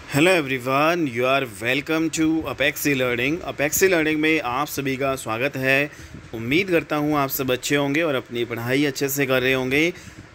Hello everyone, you are welcome to Apexi learning. Apexi learning में आप सभी का स्वागत है। उम्मीद करता हूँ आप सब अच्छे होंगे और अपनी पढ़ाई अच्छे से कर रहे होंगे।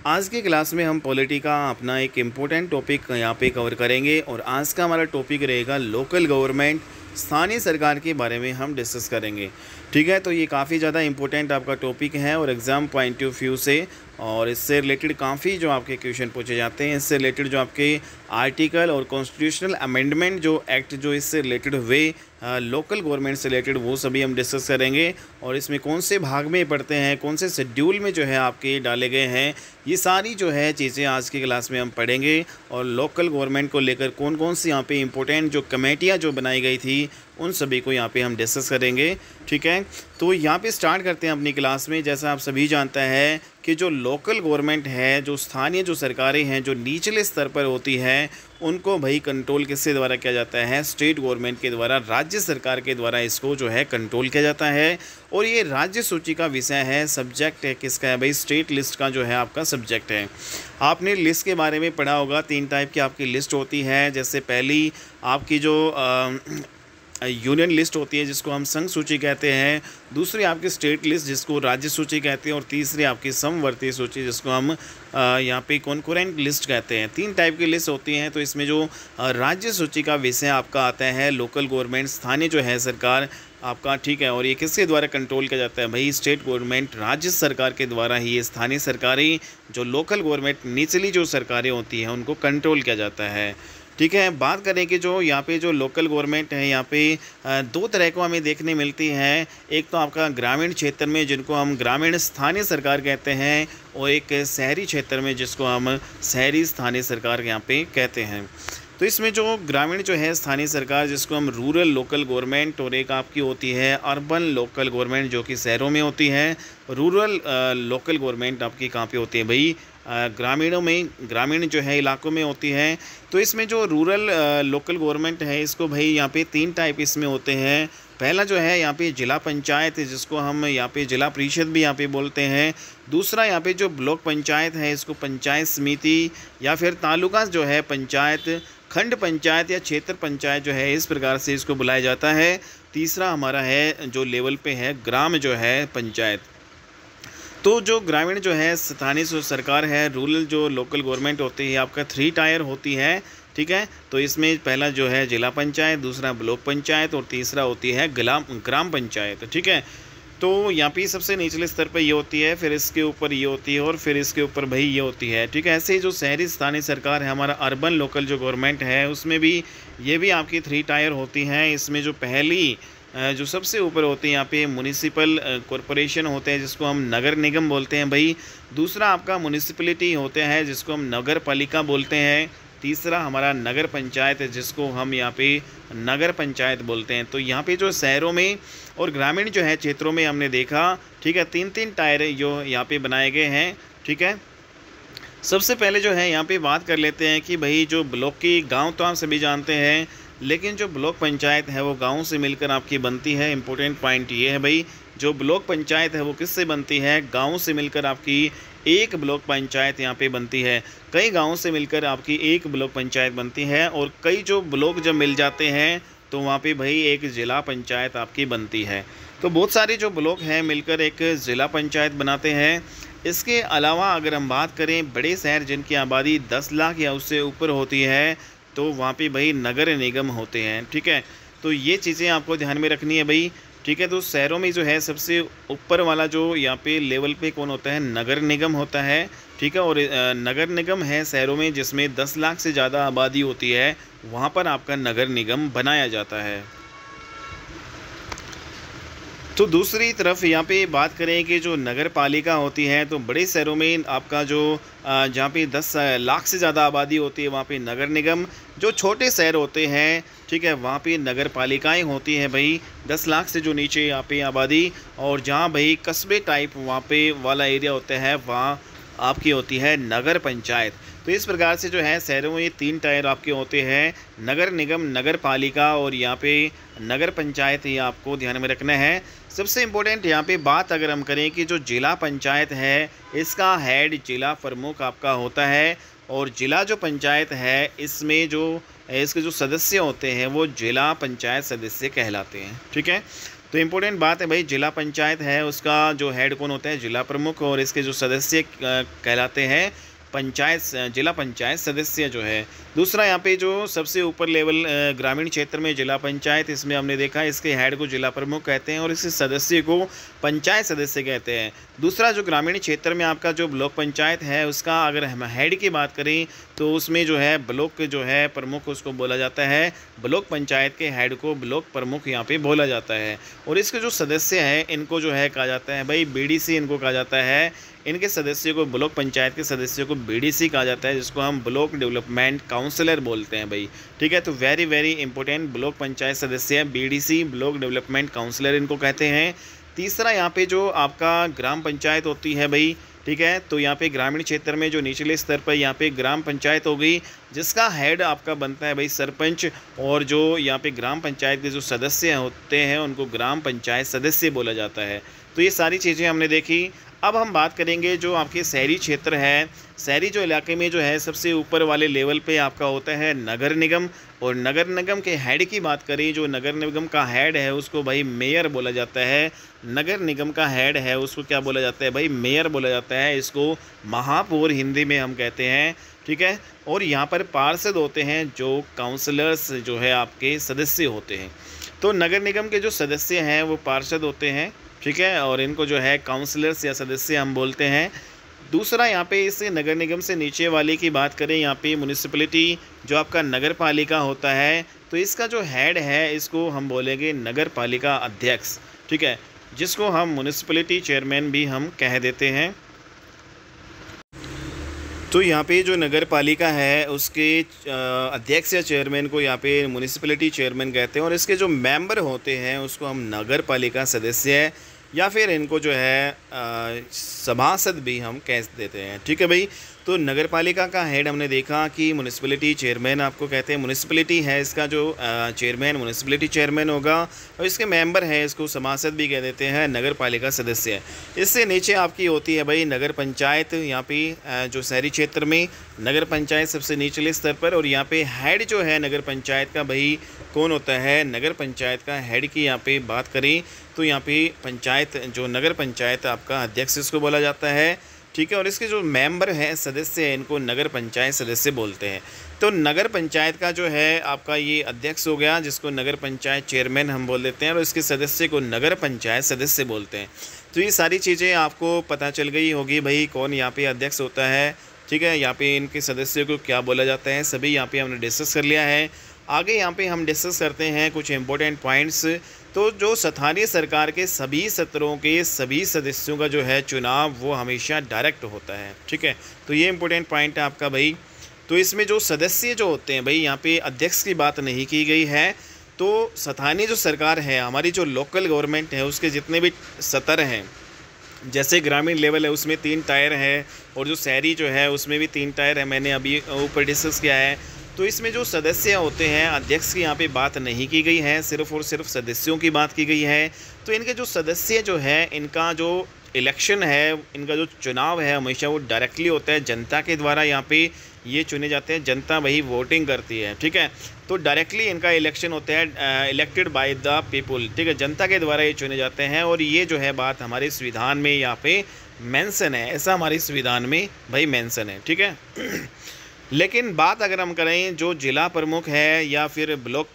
आज की क्लास में हम पॉलिटी का अपना एक इम्पोर्टेंट टॉपिक यहाँ पे कवर करेंगे और आज का हमारा टॉपिक रहेगा लोकल गवर्नमेंट, स्थानीय सरकार के बारे में हम डिस्कस करेंगे। ठीक है, तो ये काफ़ी ज़्यादा इम्पोर्टेंट आपका टॉपिक है और एग्ज़ाम पॉइंट ऑफ व्यू से और इससे रिलेटेड काफ़ी जो आपके क्वेश्चन पूछे जाते हैं। इससे रिलेटेड जो आपके आर्टिकल और कॉन्स्टिट्यूशनल अमेंडमेंट जो एक्ट जो इससे रिलेटेड हुए लोकल गवर्नमेंट से रिलेटेड, वो सभी हम डिस्कस करेंगे। और इसमें कौन से भाग में पढ़ते हैं, कौन से शेड्यूल में जो है आपके डाले गए हैं, ये सारी जो है चीज़ें आज की क्लास में हम पढ़ेंगे। और लोकल गवर्नमेंट को लेकर कौन कौन सी यहाँ पे इंपॉर्टेंट जो कमेटियाँ जो बनाई गई थी, उन सभी को यहाँ पे हम डिस्कस करेंगे। ठीक है, तो यहाँ पे स्टार्ट करते हैं अपनी क्लास में। जैसा आप सभी जानते हैं कि जो लोकल गवर्नमेंट है, जो स्थानीय जो सरकारें हैं, जो निचले स्तर पर होती है, उनको भाई कंट्रोल किसके द्वारा किया जाता है? स्टेट गवर्नमेंट के द्वारा, राज्य सरकार के द्वारा इसको जो है कंट्रोल किया जाता है। और ये राज्य सूची का विषय है, सब्जेक्ट है किसका है भाई? स्टेट लिस्ट का जो है आपका सब्जेक्ट है। आपने लिस्ट के बारे में पढ़ा होगा, 3 टाइप की आपकी लिस्ट होती है। जैसे पहली आपकी जो यूनियन लिस्ट होती है जिसको हम संघ सूची कहते हैं, दूसरी आपकी स्टेट लिस्ट जिसको राज्य सूची कहते हैं, और तीसरी आपकी समवर्ती सूची जिसको हम यहाँ पे कॉन्करेंट लिस्ट कहते हैं। 3 टाइप की लिस्ट होती हैं। तो इसमें जो राज्य सूची का विषय आपका आता है लोकल गवर्नमेंट, स्थानीय जो है सरकार आपका। ठीक है, और ये किसके द्वारा कंट्रोल किया जाता है भाई? स्टेट गवर्नमेंट, राज्य सरकार के द्वारा ही ये स्थानीय सरकारें, जो लोकल गवर्नमेंट निचली जो सरकारें होती हैं, उनको कंट्रोल किया जाता है। ठीक है, बात करें कि जो यहाँ पे जो लोकल गवर्नमेंट है, यहाँ पे 2 तरह को हमें देखने मिलती है। एक तो आपका ग्रामीण क्षेत्र में जिनको हम ग्रामीण स्थानीय सरकार कहते हैं, और एक शहरी क्षेत्र में जिसको हम शहरी स्थानीय सरकार यहाँ पे कहते हैं। तो इसमें जो ग्रामीण जो है स्थानीय सरकार जिसको हम रूरल लोकल गवर्नमेंट, और एक आपकी होती है अर्बन लोकल गवर्नमेंट जो कि शहरों में होती है। रूरल लोकल गवर्नमेंट आपकी कहाँ पे होती है भाई? ग्रामीणों में, ग्रामीण जो है इलाकों में होती है। तो इसमें जो रूरल लोकल गवर्नमेंट है, इसको भाई यहाँ पे 3 टाइप इसमें होते हैं। पहला जो है यहाँ पे जिला पंचायत, जिसको हम यहाँ पे जिला परिषद भी यहाँ पे बोलते हैं। दूसरा यहाँ पे जो ब्लॉक पंचायत है, इसको पंचायत समिति या फिर तालुका जो है पंचायत, खंड पंचायत या क्षेत्र पंचायत जो है, इस प्रकार से इसको बुलाया जाता है। तीसरा हमारा है जो लेवल पे है ग्राम जो है पंचायत। तो जो ग्रामीण जो है स्थानीय जो सरकार है, रूरल जो लोकल गवर्नमेंट होती है आपका 3 टायर होती है। ठीक है, तो इसमें पहला जो है जिला पंचायत, दूसरा ब्लॉक पंचायत और तीसरा होती है ग्राम पंचायत। ठीक है, तो यहाँ पे सबसे निचले स्तर पर ये होती है, फिर इसके ऊपर ये होती है और फिर इसके ऊपर भाई ये होती है। ठीक है, ऐसे ही जो शहरी स्थानीय सरकार है, हमारा अर्बन लोकल जो गवर्नमेंट है, उसमें भी ये भी आपकी 3 टायर होती हैं। इसमें जो पहली जो सबसे ऊपर होती है यहाँ पे म्युनिसिपल कॉरपोरेशन होते हैं जिसको हम नगर निगम बोलते हैं भाई। दूसरा आपका म्युनिसिपलिटी होते हैं जिसको हम नगर पालिका बोलते हैं। तीसरा हमारा नगर पंचायत है जिसको हम यहाँ पे नगर पंचायत बोलते हैं। तो यहाँ पे जो शहरों में और ग्रामीण जो है क्षेत्रों में हमने देखा, ठीक है, 3 टायर जो यहाँ पे बनाए गए हैं। ठीक है, सबसे पहले जो है यहाँ पे बात कर लेते हैं कि भाई जो ब्लॉक की, गांव तो आप सभी जानते हैं, लेकिन जो ब्लॉक पंचायत है वो गांव से मिलकर आपकी बनती है। इंपॉर्टेंट पॉइंट ये है भाई, जो ब्लॉक पंचायत है वो किससे बनती है? गांव से मिलकर आपकी एक ब्लॉक पंचायत यहाँ पे बनती है। कई गाँव से मिलकर आपकी एक ब्लॉक पंचायत बनती है, और कई जो ब्लॉक जब मिल जाते हैं तो वहाँ पे भाई एक ज़िला पंचायत आपकी बनती है। तो बहुत सारे जो ब्लॉक हैं मिलकर एक ज़िला पंचायत बनाते हैं। इसके अलावा अगर हम बात करें बड़े शहर जिनकी आबादी 10 लाख या उससे ऊपर होती है, तो वहाँ पे भाई नगर निगम होते हैं। ठीक है, तो ये चीज़ें आपको ध्यान में रखनी है भाई। ठीक है, तो शहरों में जो है सबसे ऊपर वाला जो यहाँ पे लेवल पे कौन होता है? नगर निगम होता है। ठीक है, और नगर निगम है शहरों में जिसमें 10 लाख से ज़्यादा आबादी होती है, वहाँ पर आपका नगर निगम बनाया जाता है। तो दूसरी तरफ यहाँ पे बात करें कि जो नगर पालिका होती है, तो बड़े शहरों में आपका जो जहाँ पे 10 लाख से ज़्यादा आबादी होती है वहाँ पे नगर निगम। जो छोटे शहर होते हैं, ठीक है, वहाँ पे नगर पालिकाएँ होती हैं भाई, 10 लाख से जो नीचे यहाँ पे आबादी। और जहाँ भाई कस्बे टाइप वहाँ पे वाला एरिया होता है, वहाँ आपकी होती है नगर पंचायत। तो इस प्रकार से जो है शहरों में ये 3 टायर आपके होते हैं, नगर निगम, नगर पालिका और यहाँ पे नगर पंचायत। ये आपको ध्यान में रखना है। सबसे इम्पोर्टेंट यहाँ पे बात अगर हम करें कि जो जिला पंचायत है, इसका हेड जिला प्रमुख आपका होता है। और जिला जो पंचायत है, इसमें जो इसके जो सदस्य होते हैं वो जिला पंचायत सदस्य कहलाते हैं। ठीक है, तो इम्पोर्टेंट बात है भाई, जिला पंचायत है उसका जो हेड कौन होता है, जिला प्रमुख, और इसके जो सदस्य कहलाते हैं पंचायत, जिला पंचायत सदस्य जो है। दूसरा यहाँ पे जो सबसे ऊपर लेवल ग्रामीण क्षेत्र में जिला पंचायत, इसमें हमने देखा इसके हेड को जिला प्रमुख कहते हैं और इसके सदस्य को पंचायत सदस्य कहते हैं। दूसरा जो ग्रामीण क्षेत्र में आपका जो ब्लॉक पंचायत है उसका अगर हम हेड की बात करें तो उसमें जो है ब्लॉक के जो है प्रमुख उसको बोला जाता है, ब्लॉक पंचायत के हेड को ब्लॉक प्रमुख यहाँ पे बोला जाता है। और इसके जो सदस्य हैं इनको जो है कहा जाता है भाई बीडीसी, इनको कहा जाता है, इनके सदस्यों को, ब्लॉक पंचायत के सदस्यों को बीडीसी कहा जाता है, जिसको हम ब्लॉक डेवलपमेंट काउंसलर बोलते हैं भाई। ठीक है, तो very very important, block panchayat सदस्य है बीडीसी, ब्लॉक डेवलपमेंट काउंसलर इनको कहते हैं। तीसरा यहाँ पे जो आपका ग्राम पंचायत होती है भाई, ठीक है, तो यहाँ पे ग्रामीण क्षेत्र में जो निचले स्तर पर यहाँ पे ग्राम पंचायत हो गई, जिसका हेड आपका बनता है भाई सरपंच, और जो यहाँ पे ग्राम पंचायत के जो सदस्य होते हैं उनको ग्राम पंचायत सदस्य बोला जाता है। तो ये सारी चीज़ें हमने देखी। अब हम बात करेंगे जो आपके शहरी क्षेत्र है, शहरी जो इलाके में जो है सबसे ऊपर वाले लेवल पे आपका होता है नगर निगम, और नगर निगम के हेड की बात करें, जो नगर निगम का हेड है उसको भाई मेयर बोला जाता है। नगर निगम का हेड है उसको क्या बोला जाता है भाई, मेयर बोला जाता है, इसको महापौर हिंदी में हम कहते हैं। ठीक है, और यहाँ पर पार्षद होते हैं जो काउंसलर्स जो है आपके सदस्य होते हैं। तो नगर निगम के जो सदस्य हैं वो पार्षद होते हैं, ठीक है, और इनको जो है काउंसलर्स या सदस्य हम बोलते हैं। दूसरा यहाँ पे इस नगर निगम से नीचे वाले की बात करें, यहाँ पे म्युनिसिपैलिटी जो आपका नगर पालिका होता है, तो इसका जो हेड है इसको हम बोलेंगे नगर पालिका अध्यक्ष। ठीक है, जिसको हम म्युनिसिपैलिटी चेयरमैन भी हम कह देते हैं। तो यहाँ पे जो नगर पालिका है उसके अध्यक्ष या चेयरमैन को यहाँ पे म्युनिसिपैलिटी चेयरमैन कहते हैं, और इसके जो मेंबर होते हैं उसको हम नगर पालिका सदस्य या फिर इनको जो है सभासद भी हम कह देते हैं। ठीक है भाई, तो नगर पालिका का हेड हमने देखा कि म्युनिसिपैलिटी चेयरमैन आपको कहते हैं, म्युनिसिपैलिटी है इसका जो चेयरमैन म्युनिसिपैलिटी चेयरमैन होगा, और इसके मेंबर है इसको सभासद भी कह देते हैं, नगर पालिका सदस्य। इससे नीचे आपकी होती है भाई नगर पंचायत, यहाँ पे जो शहरी क्षेत्र में नगर पंचायत सबसे निचले स्तर पर, और यहाँ पे हेड जो है नगर पंचायत का भाई कौन होता है, नगर पंचायत का हेड की यहाँ पे बात करें तो यहाँ पे पंचायत जो नगर पंचायत आपका अध्यक्ष इसको बोला जाता है। ठीक है, और इसके जो मेंबर हैं सदस्य हैं इनको नगर पंचायत सदस्य बोलते हैं। तो नगर पंचायत का जो है आपका ये अध्यक्ष हो गया, जिसको नगर पंचायत चेयरमैन हम बोल देते हैं, और इसके सदस्य को नगर पंचायत सदस्य बोलते हैं। तो ये सारी चीज़ें आपको पता चल गई होगी भाई कौन यहाँ पे अध्यक्ष होता है। ठीक है, यहाँ पे इनके सदस्यों को क्या बोला जाता है, सभी यहाँ पे हमने डिस्कस कर लिया है। आगे यहाँ पे हम डिस्कस करते हैं कुछ इम्पोर्टेंट पॉइंट्स। तो जो स्थानीय सरकार के सभी सत्रों के सभी सदस्यों का जो है चुनाव वो हमेशा डायरेक्ट होता है। ठीक है, तो ये इम्पोर्टेंट पॉइंट है आपका भाई। तो इसमें जो सदस्य जो होते हैं भाई, यहाँ पे अध्यक्ष की बात नहीं की गई है। तो स्थानीय जो सरकार है, हमारी जो लोकल गवर्नमेंट है, उसके जितने भी सत्र हैं, जैसे ग्रामीण लेवल है उसमें 3 टायर है, और जो शहरी जो है उसमें भी 3 टायर है, मैंने अभी ऊपर डिस्कस किया है। तो इसमें जो सदस्य होते हैं, अध्यक्ष की यहाँ पे बात नहीं की गई है, सिर्फ और सिर्फ सदस्यों की बात की गई है। तो इनके जो सदस्य जो है, इनका जो इलेक्शन है, इनका जो चुनाव है हमेशा वो डायरेक्टली होता है, जनता के द्वारा यहाँ पे ये चुने जाते हैं, जनता वही वोटिंग करती है। ठीक है, तो डायरेक्टली इनका इलेक्शन होता है, इलेक्टेड बाय द पीपुल। ठीक है, जनता के द्वारा ये चुने जाते हैं, और ये जो है बात हमारे संविधान में यहाँ पे मेंशन है, ऐसा हमारे संविधान में भाई मेंशन है। ठीक है, लेकिन बात अगर हम करें जो जिला प्रमुख है या फिर ब्लॉक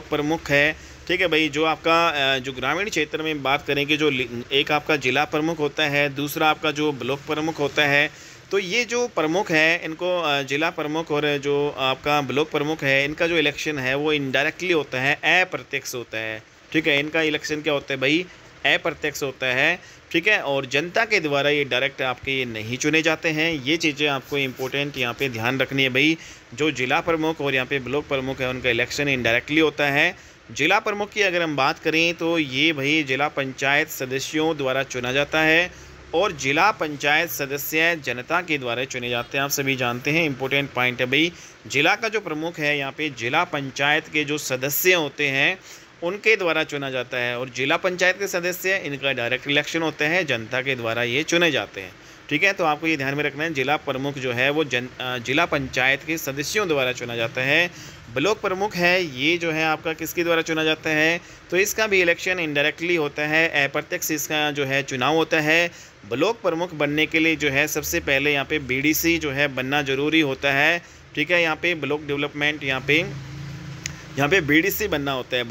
प्रमुख है, ठीक है भाई, जो आपका जो ग्रामीण क्षेत्र में बात करें कि जो एक आपका जिला प्रमुख होता है, दूसरा आपका जो ब्लॉक प्रमुख होता है। तो ये जो प्रमुख है, इनको जिला प्रमुख और जो आपका ब्लॉक प्रमुख है, इनका जो इलेक्शन है वो इनडायरेक्टली होता है, अप्रत्यक्ष होता है। ठीक है, इनका इलेक्शन क्या होता है भाई, अप्रत्यक्ष होता है। ठीक है, और जनता के द्वारा ये डायरेक्ट आपके ये नहीं चुने जाते हैं। ये चीज़ें आपको इम्पोर्टेंट यहाँ पे ध्यान रखनी है भाई। जो जिला प्रमुख और यहाँ पे ब्लॉक प्रमुख है, उनका इलेक्शन इनडायरेक्टली होता है। जिला प्रमुख की अगर हम बात करें तो ये भाई जिला पंचायत सदस्यों द्वारा चुना जाता है, और जिला पंचायत सदस्य जनता के द्वारा चुने जाते हैं। आप सभी जानते हैं, इंपॉर्टेंट पॉइंट है भाई। जिला का जो प्रमुख है, यहाँ पे जिला पंचायत के जो सदस्य होते हैं उनके द्वारा चुना जाता है, और जिला पंचायत के सदस्य इनका डायरेक्ट इलेक्शन होता है, जनता के द्वारा ये चुने जाते हैं। ठीक है। तो आपको ये ध्यान में रखना है, जिला प्रमुख जो है वो जिला पंचायत के सदस्यों द्वारा चुना जाता है। ब्लॉक प्रमुख है, ये जो है आपका किसके द्वारा चुना जाता है, तो इसका भी इलेक्शन इनडायरेक्टली होता है, अप्रत्यक्ष इसका जो है चुनाव होता है। ब्लॉक प्रमुख बनने के लिए जो है सबसे पहले यहाँ पे बीडीसी जो है बनना ज़रूरी होता है। ठीक है, यहाँ पे ब्लॉक डेवलपमेंट, यहाँ पे बीडीसी बनना होता है।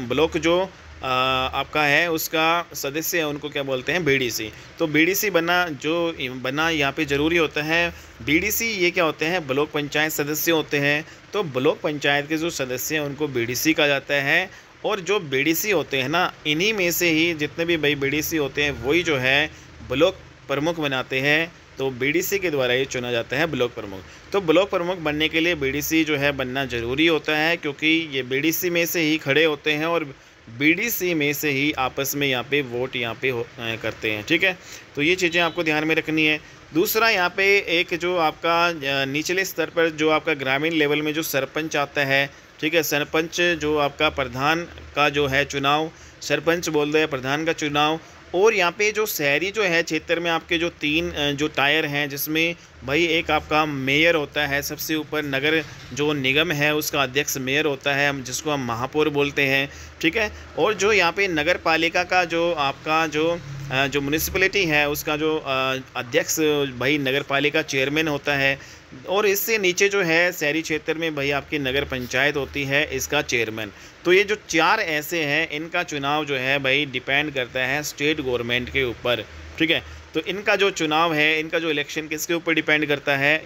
ब्लॉक जो आपका है उसका सदस्य है, उनको क्या बोलते हैं, बीडीसी। तो बीडीसी बनना यहाँ पे ज़रूरी होता है। बीडीसी ये क्या होते हैं, ब्लॉक पंचायत सदस्य होते हैं। तो ब्लॉक पंचायत के जो सदस्य हैं उनको बीडीसी कहा जाता है। और जो बीडीसी होते हैं ना, इन्हीं में से ही जितने भी भाई बीडीसी होते हैं वही जो है ब्लॉक प्रमुख बनाते हैं। तो बीडीसी के द्वारा ये चुना जाता है ब्लॉक प्रमुख। तो ब्लॉक प्रमुख बनने के लिए बीडीसी जो है बनना ज़रूरी होता है, क्योंकि ये बीडीसी में से ही खड़े होते हैं और बीडीसी में से ही आपस में यहाँ पे वोट करते हैं। ठीक है, तो ये चीज़ें आपको ध्यान में रखनी है। दूसरा, यहाँ पे एक जो आपका निचले स्तर पर जो आपका ग्रामीण लेवल में जो सरपंच आता है, ठीक है, सरपंच जो आपका प्रधान का जो है चुनाव, सरपंच बोल रहे हैं, प्रधान का चुनाव। और यहाँ पे जो शहरी जो है क्षेत्र में आपके जो 3 जो टायर हैं, जिसमें भाई एक आपका मेयर होता है, सबसे ऊपर नगर जो निगम है उसका अध्यक्ष मेयर होता है, जिसको हम महापौर बोलते हैं। ठीक है, और जो यहाँ पे नगर पालिका का जो आपका जो म्यूनिसिपैलिटी है उसका जो अध्यक्ष भाई नगर पालिका चेयरमैन होता है। और इससे नीचे जो है शहरी क्षेत्र में भाई आपकी नगर पंचायत होती है, इसका चेयरमैन। तो ये जो 4 ऐसे हैं, इनका चुनाव जो है भाई डिपेंड करता है स्टेट गवर्नमेंट के ऊपर। ठीक है, तो इनका जो चुनाव है, इनका जो इलेक्शन किसके ऊपर डिपेंड करता है,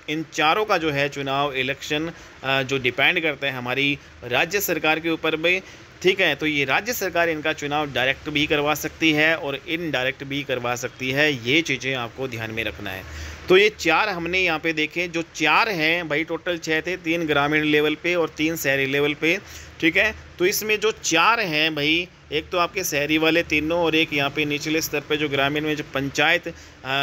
इन चारों का जो है चुनाव इलेक्शन जो डिपेंड करता है हमारी राज्य सरकार के ऊपर भाई। ठीक है, तो ये राज्य सरकार इनका चुनाव डायरेक्ट भी करवा सकती है और इनडायरेक्ट भी करवा सकती है। ये चीज़ें आपको ध्यान में रखना है। तो ये 4 हमने यहाँ पे देखे, जो 4 हैं भाई, टोटल 6 थे, 3 ग्रामीण लेवल पे और 3 शहरी लेवल पे। ठीक है, तो इसमें जो 4 हैं भाई, एक तो आपके शहरी वाले तीनों और एक यहाँ पे निचले स्तर पे जो ग्रामीण में जो पंचायत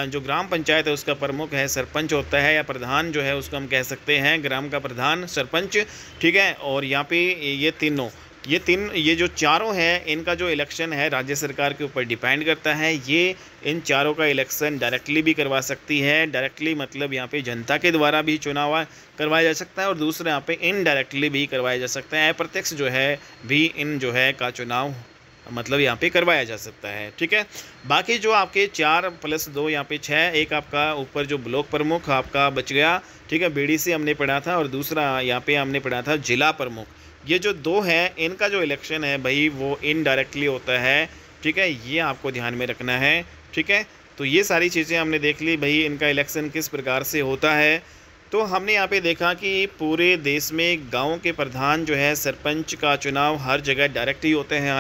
जो ग्राम पंचायत है उसका प्रमुख है, सरपंच होता है, या प्रधान जो है उसको हम कह सकते हैं, ग्राम का प्रधान सरपंच। ठीक है, और यहाँ पे ये जो चारों हैं, इनका जो इलेक्शन है राज्य सरकार के ऊपर डिपेंड करता है। ये इन चारों का इलेक्शन डायरेक्टली भी करवा सकती है, डायरेक्टली मतलब यहाँ पे जनता के द्वारा भी चुनाव करवाया जा सकता है, और दूसरा यहाँ पे इनडायरेक्टली भी करवाया जा सकता है, अप्रत्यक्ष जो है भी इन जो है का चुनाव मतलब यहाँ पे करवाया जा सकता है। ठीक है, बाकी जो आपके 4 + 2 यहाँ पे 6, एक आपका ऊपर जो ब्लॉक प्रमुख आपका बच गया। ठीक है, बीडीसी हमने पढ़ा था, और दूसरा यहाँ पे हमने पढ़ा था जिला प्रमुख। ये जो 2 हैं, इनका जो इलेक्शन है भाई वो इनडायरेक्टली होता है। ठीक है, ये आपको ध्यान में रखना है। ठीक है, तो ये सारी चीज़ें हमने देख ली भाई, इनका इलेक्शन किस प्रकार से होता है। तो हमने यहाँ पे देखा कि पूरे देश में गाँव के प्रधान जो है, सरपंच का चुनाव हर जगह डायरेक्ट ही होते हैं।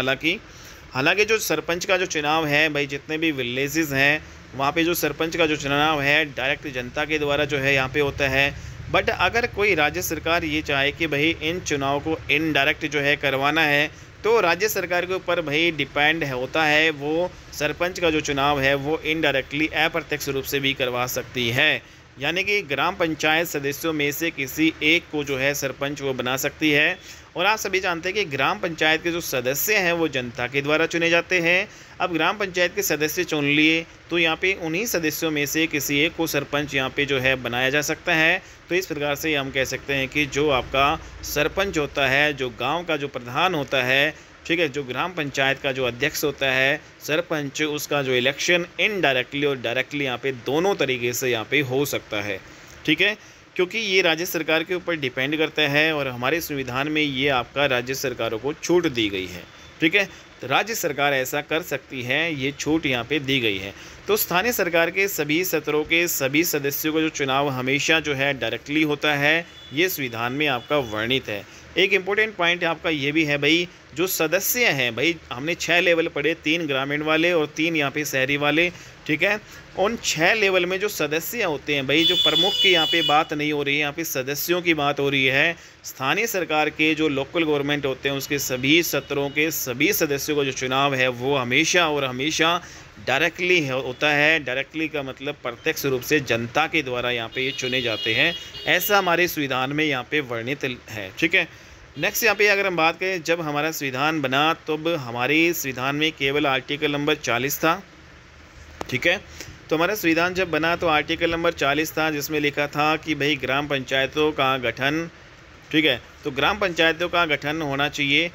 हालांकि जो सरपंच का जो चुनाव है भाई, जितने भी विलेजेस हैं वहाँ पे जो सरपंच का जो चुनाव है डायरेक्ट जनता के द्वारा जो है यहाँ पे होता है। बट अगर कोई राज्य सरकार ये चाहे कि भाई इन चुनाव को इनडायरेक्ट जो है करवाना है, तो राज्य सरकार के ऊपर भाई डिपेंड होता है, वो सरपंच का जो चुनाव है वो इनडायरेक्टली अप्रत्यक्ष रूप से भी करवा सकती है। यानी कि ग्राम पंचायत सदस्यों में से किसी एक को जो है सरपंच वो बना सकती है। और आप सभी जानते हैं कि ग्राम पंचायत के जो सदस्य हैं वो जनता के द्वारा चुने जाते हैं। अब ग्राम पंचायत के सदस्य चुन लिए, तो यहाँ पे उन्हीं सदस्यों में से किसी एक को सरपंच यहाँ पे जो है बनाया जा सकता है। तो इस प्रकार से हम कह सकते हैं कि जो आपका सरपंच होता है, जो गाँव का जो प्रधान होता है, ठीक है, जो ग्राम पंचायत का जो अध्यक्ष होता है सरपंच, उसका जो इलेक्शन इनडायरेक्टली और डायरेक्टली यहाँ पे दोनों तरीके से यहाँ पे हो सकता है। ठीक है, क्योंकि ये राज्य सरकार के ऊपर डिपेंड करता है, और हमारे संविधान में ये आपका राज्य सरकारों को छूट दी गई है। ठीक है, तो राज्य सरकार ऐसा कर सकती है, ये छूट यहाँ पे दी गई है। तो स्थानीय सरकार के सभी सत्रों के सभी सदस्यों का जो चुनाव हमेशा जो है डायरेक्टली होता है, ये संविधान में आपका वर्णित है। एक इम्पोर्टेंट पॉइंट आपका ये भी है भाई, जो सदस्य हैं भाई, हमने 6 लेवल पढ़े, 3 ग्रामीण वाले और 3 यहाँ पे शहरी वाले। ठीक है, उन 6 लेवल में जो सदस्य होते हैं भाई, जो प्रमुख की यहाँ पे बात नहीं हो रही है, यहाँ पे सदस्यों की बात हो रही है। स्थानीय सरकार के जो लोकल गवर्नमेंट होते हैं उसके सभी सत्रों के सभी सदस्यों का जो चुनाव है वो हमेशा और हमेशा डायरेक्टली होता है। डायरेक्टली का मतलब प्रत्यक्ष रूप से जनता के द्वारा यहाँ पे ये चुने जाते हैं, ऐसा हमारे संविधान में यहाँ पे वर्णित है। ठीक है, नेक्स्ट यहाँ पे अगर हम बात करें, जब हमारा संविधान बना तब हमारे संविधान में केवल आर्टिकल नंबर 40 था। ठीक है। तो हमारा संविधान जब बना तो आर्टिकल नंबर 40 था, जिसमें लिखा था कि भाई ग्राम पंचायतों का गठन, ठीक है, तो ग्राम पंचायतों का गठन होना चाहिए।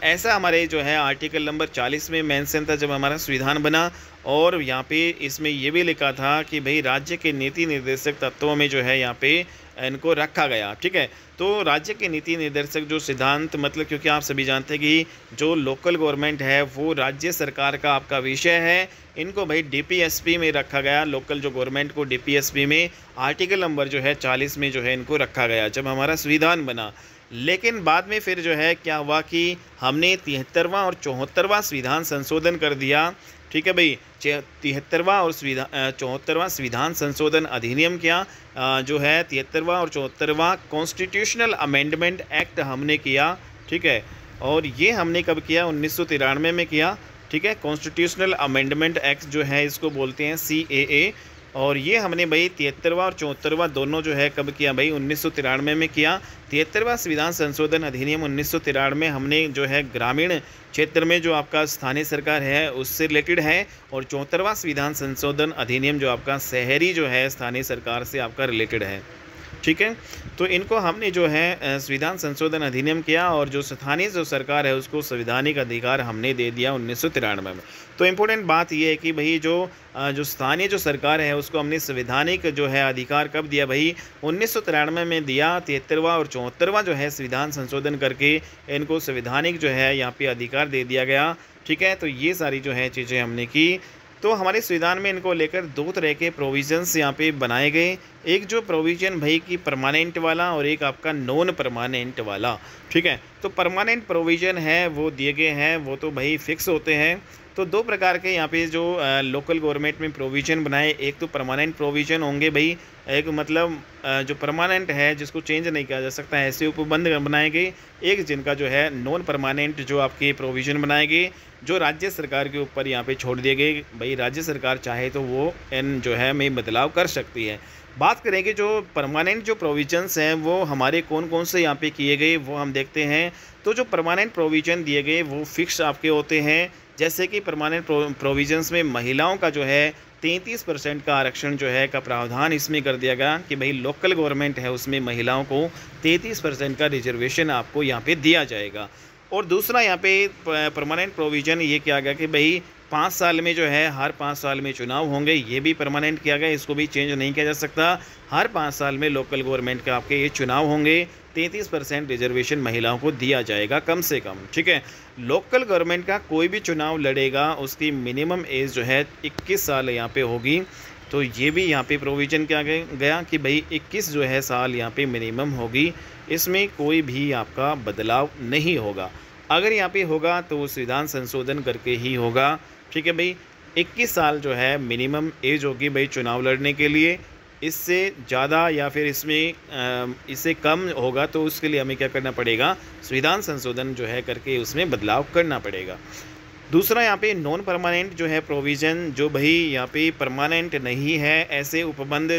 ऐसा हमारे जो है आर्टिकल नंबर 40 में मेंशन था जब हमारा संविधान बना। और यहाँ पे इसमें ये भी लिखा था कि भाई राज्य के नीति निर्देशक तत्वों में जो है यहाँ पे इनको रखा गया, ठीक है। तो राज्य के नीति निर्देशक जो सिद्धांत, मतलब क्योंकि आप सभी जानते हैं कि जो लोकल गवर्नमेंट है वो राज्य सरकार का आपका विषय है, इनको भाई डीपीएसपी में रखा गया। लोकल जो गवर्नमेंट को डीपीएसपी में आर्टिकल नंबर जो है 40 में जो है इनको रखा गया जब हमारा संविधान बना। लेकिन बाद में फिर जो है क्या हुआ कि हमने 73वां और 74वां संविधान संशोधन कर दिया, ठीक है भाई। 73वां और 74वां संविधान संशोधन अधिनियम क्या जो है 73वां और 74वां कॉन्स्टिट्यूशनल अमेंडमेंट एक्ट हमने किया, ठीक है। और ये हमने कब किया? 1993 में किया, ठीक है। कॉन्स्टिट्यूशनल अमेंडमेंट एक्ट जो है इसको बोलते हैं CAA। और ये हमने भाई 73वां और 74वां दोनों जो है कब किया भाई? 1993 में किया। 73वां संविधान संशोधन अधिनियम 1993 हमने जो है ग्रामीण क्षेत्र में जो आपका स्थानीय सरकार है उससे रिलेटेड है, और 74वां संविधान संशोधन अधिनियम जो आपका शहरी जो है स्थानीय सरकार से आपका रिलेटेड है, ठीक है। तो इनको हमने जो है संविधान संशोधन अधिनियम किया, और जो स्थानीय जो सरकार है उसको संवैधानिक अधिकार हमने दे दिया 1993 में। तो इम्पोर्टेंट बात ये है कि भाई जो स्थानीय जो सरकार है उसको हमने संवैधानिक जो है अधिकार कब दिया भाई? 1993 में दिया। 73वां और 74वां जो है संविधान संशोधन करके इनको संवैधानिक जो है यहाँ पे अधिकार दे दिया गया, ठीक है। तो ये सारी जो है चीज़ें हमने की। तो हमारे संविधान में इनको लेकर दो तरह के प्रोविजंस यहाँ पे बनाए गए। एक जो प्रोविज़न भाई की परमानेंट वाला, और एक आपका नॉन परमानेंट वाला, ठीक है। तो परमानेंट प्रोविज़न है वो दिए गए हैं, वो तो भाई फिक्स होते हैं। तो दो प्रकार के यहाँ पे जो लोकल गवर्नमेंट में प्रोविज़न बनाए, एक तो परमानेंट प्रोविज़न होंगे भाई, एक मतलब जो परमानेंट है जिसको चेंज नहीं किया जा सकता है ऐसे उपबंध बनाए गए। एक जिनका जो है नॉन परमानेंट जो आपके प्रोविज़न बनाए गए, जो राज्य सरकार के ऊपर यहाँ पे छोड़ दिए गए। भाई राज्य सरकार चाहे तो वो इन जो है में बदलाव कर सकती है। बात करेंगे जो परमानेंट जो प्रोविजंस हैं वो हमारे कौन कौन से यहाँ पे किए गए वो हम देखते हैं। तो जो परमानेंट प्रोविज़न दिए गए वो फिक्स आपके होते हैं। जैसे कि परमानेंट प्रोविजंस में महिलाओं का जो है 33% का आरक्षण जो है का प्रावधान इसमें कर दिया गया कि भाई लोकल गवर्नमेंट है उसमें महिलाओं को 33% का रिजर्वेशन आपको यहाँ पे दिया जाएगा। और दूसरा यहाँ पे परमानेंट प्रोविज़न ये किया गया कि भाई 5 साल में जो है हर 5 साल में चुनाव होंगे, ये भी परमानेंट किया गया, इसको भी चेंज नहीं किया जा सकता। हर 5 साल में लोकल गवर्नमेंट के आपके ये चुनाव होंगे, 33% रिजर्वेशन महिलाओं को दिया जाएगा कम से कम, ठीक है। लोकल गवर्नमेंट का कोई भी चुनाव लड़ेगा उसकी मिनिमम एज जो है 21 साल यहाँ पे होगी। तो ये भी यहाँ पे प्रोविज़न किया गया कि भाई 21 जो है साल यहाँ पे मिनिमम होगी, इसमें कोई भी आपका बदलाव नहीं होगा। अगर यहाँ पे होगा तो संविधान संशोधन करके ही होगा, ठीक है भाई। 21 साल जो है मिनिमम एज होगी भाई चुनाव लड़ने के लिए। इससे ज़्यादा या फिर इससे कम होगा तो उसके लिए हमें क्या करना पड़ेगा? संविधान संशोधन जो है करके उसमें बदलाव करना पड़ेगा। दूसरा यहाँ पे नॉन परमानेंट जो है प्रोविज़न, जो भाई यहाँ पे परमानेंट नहीं है, ऐसे उपबंध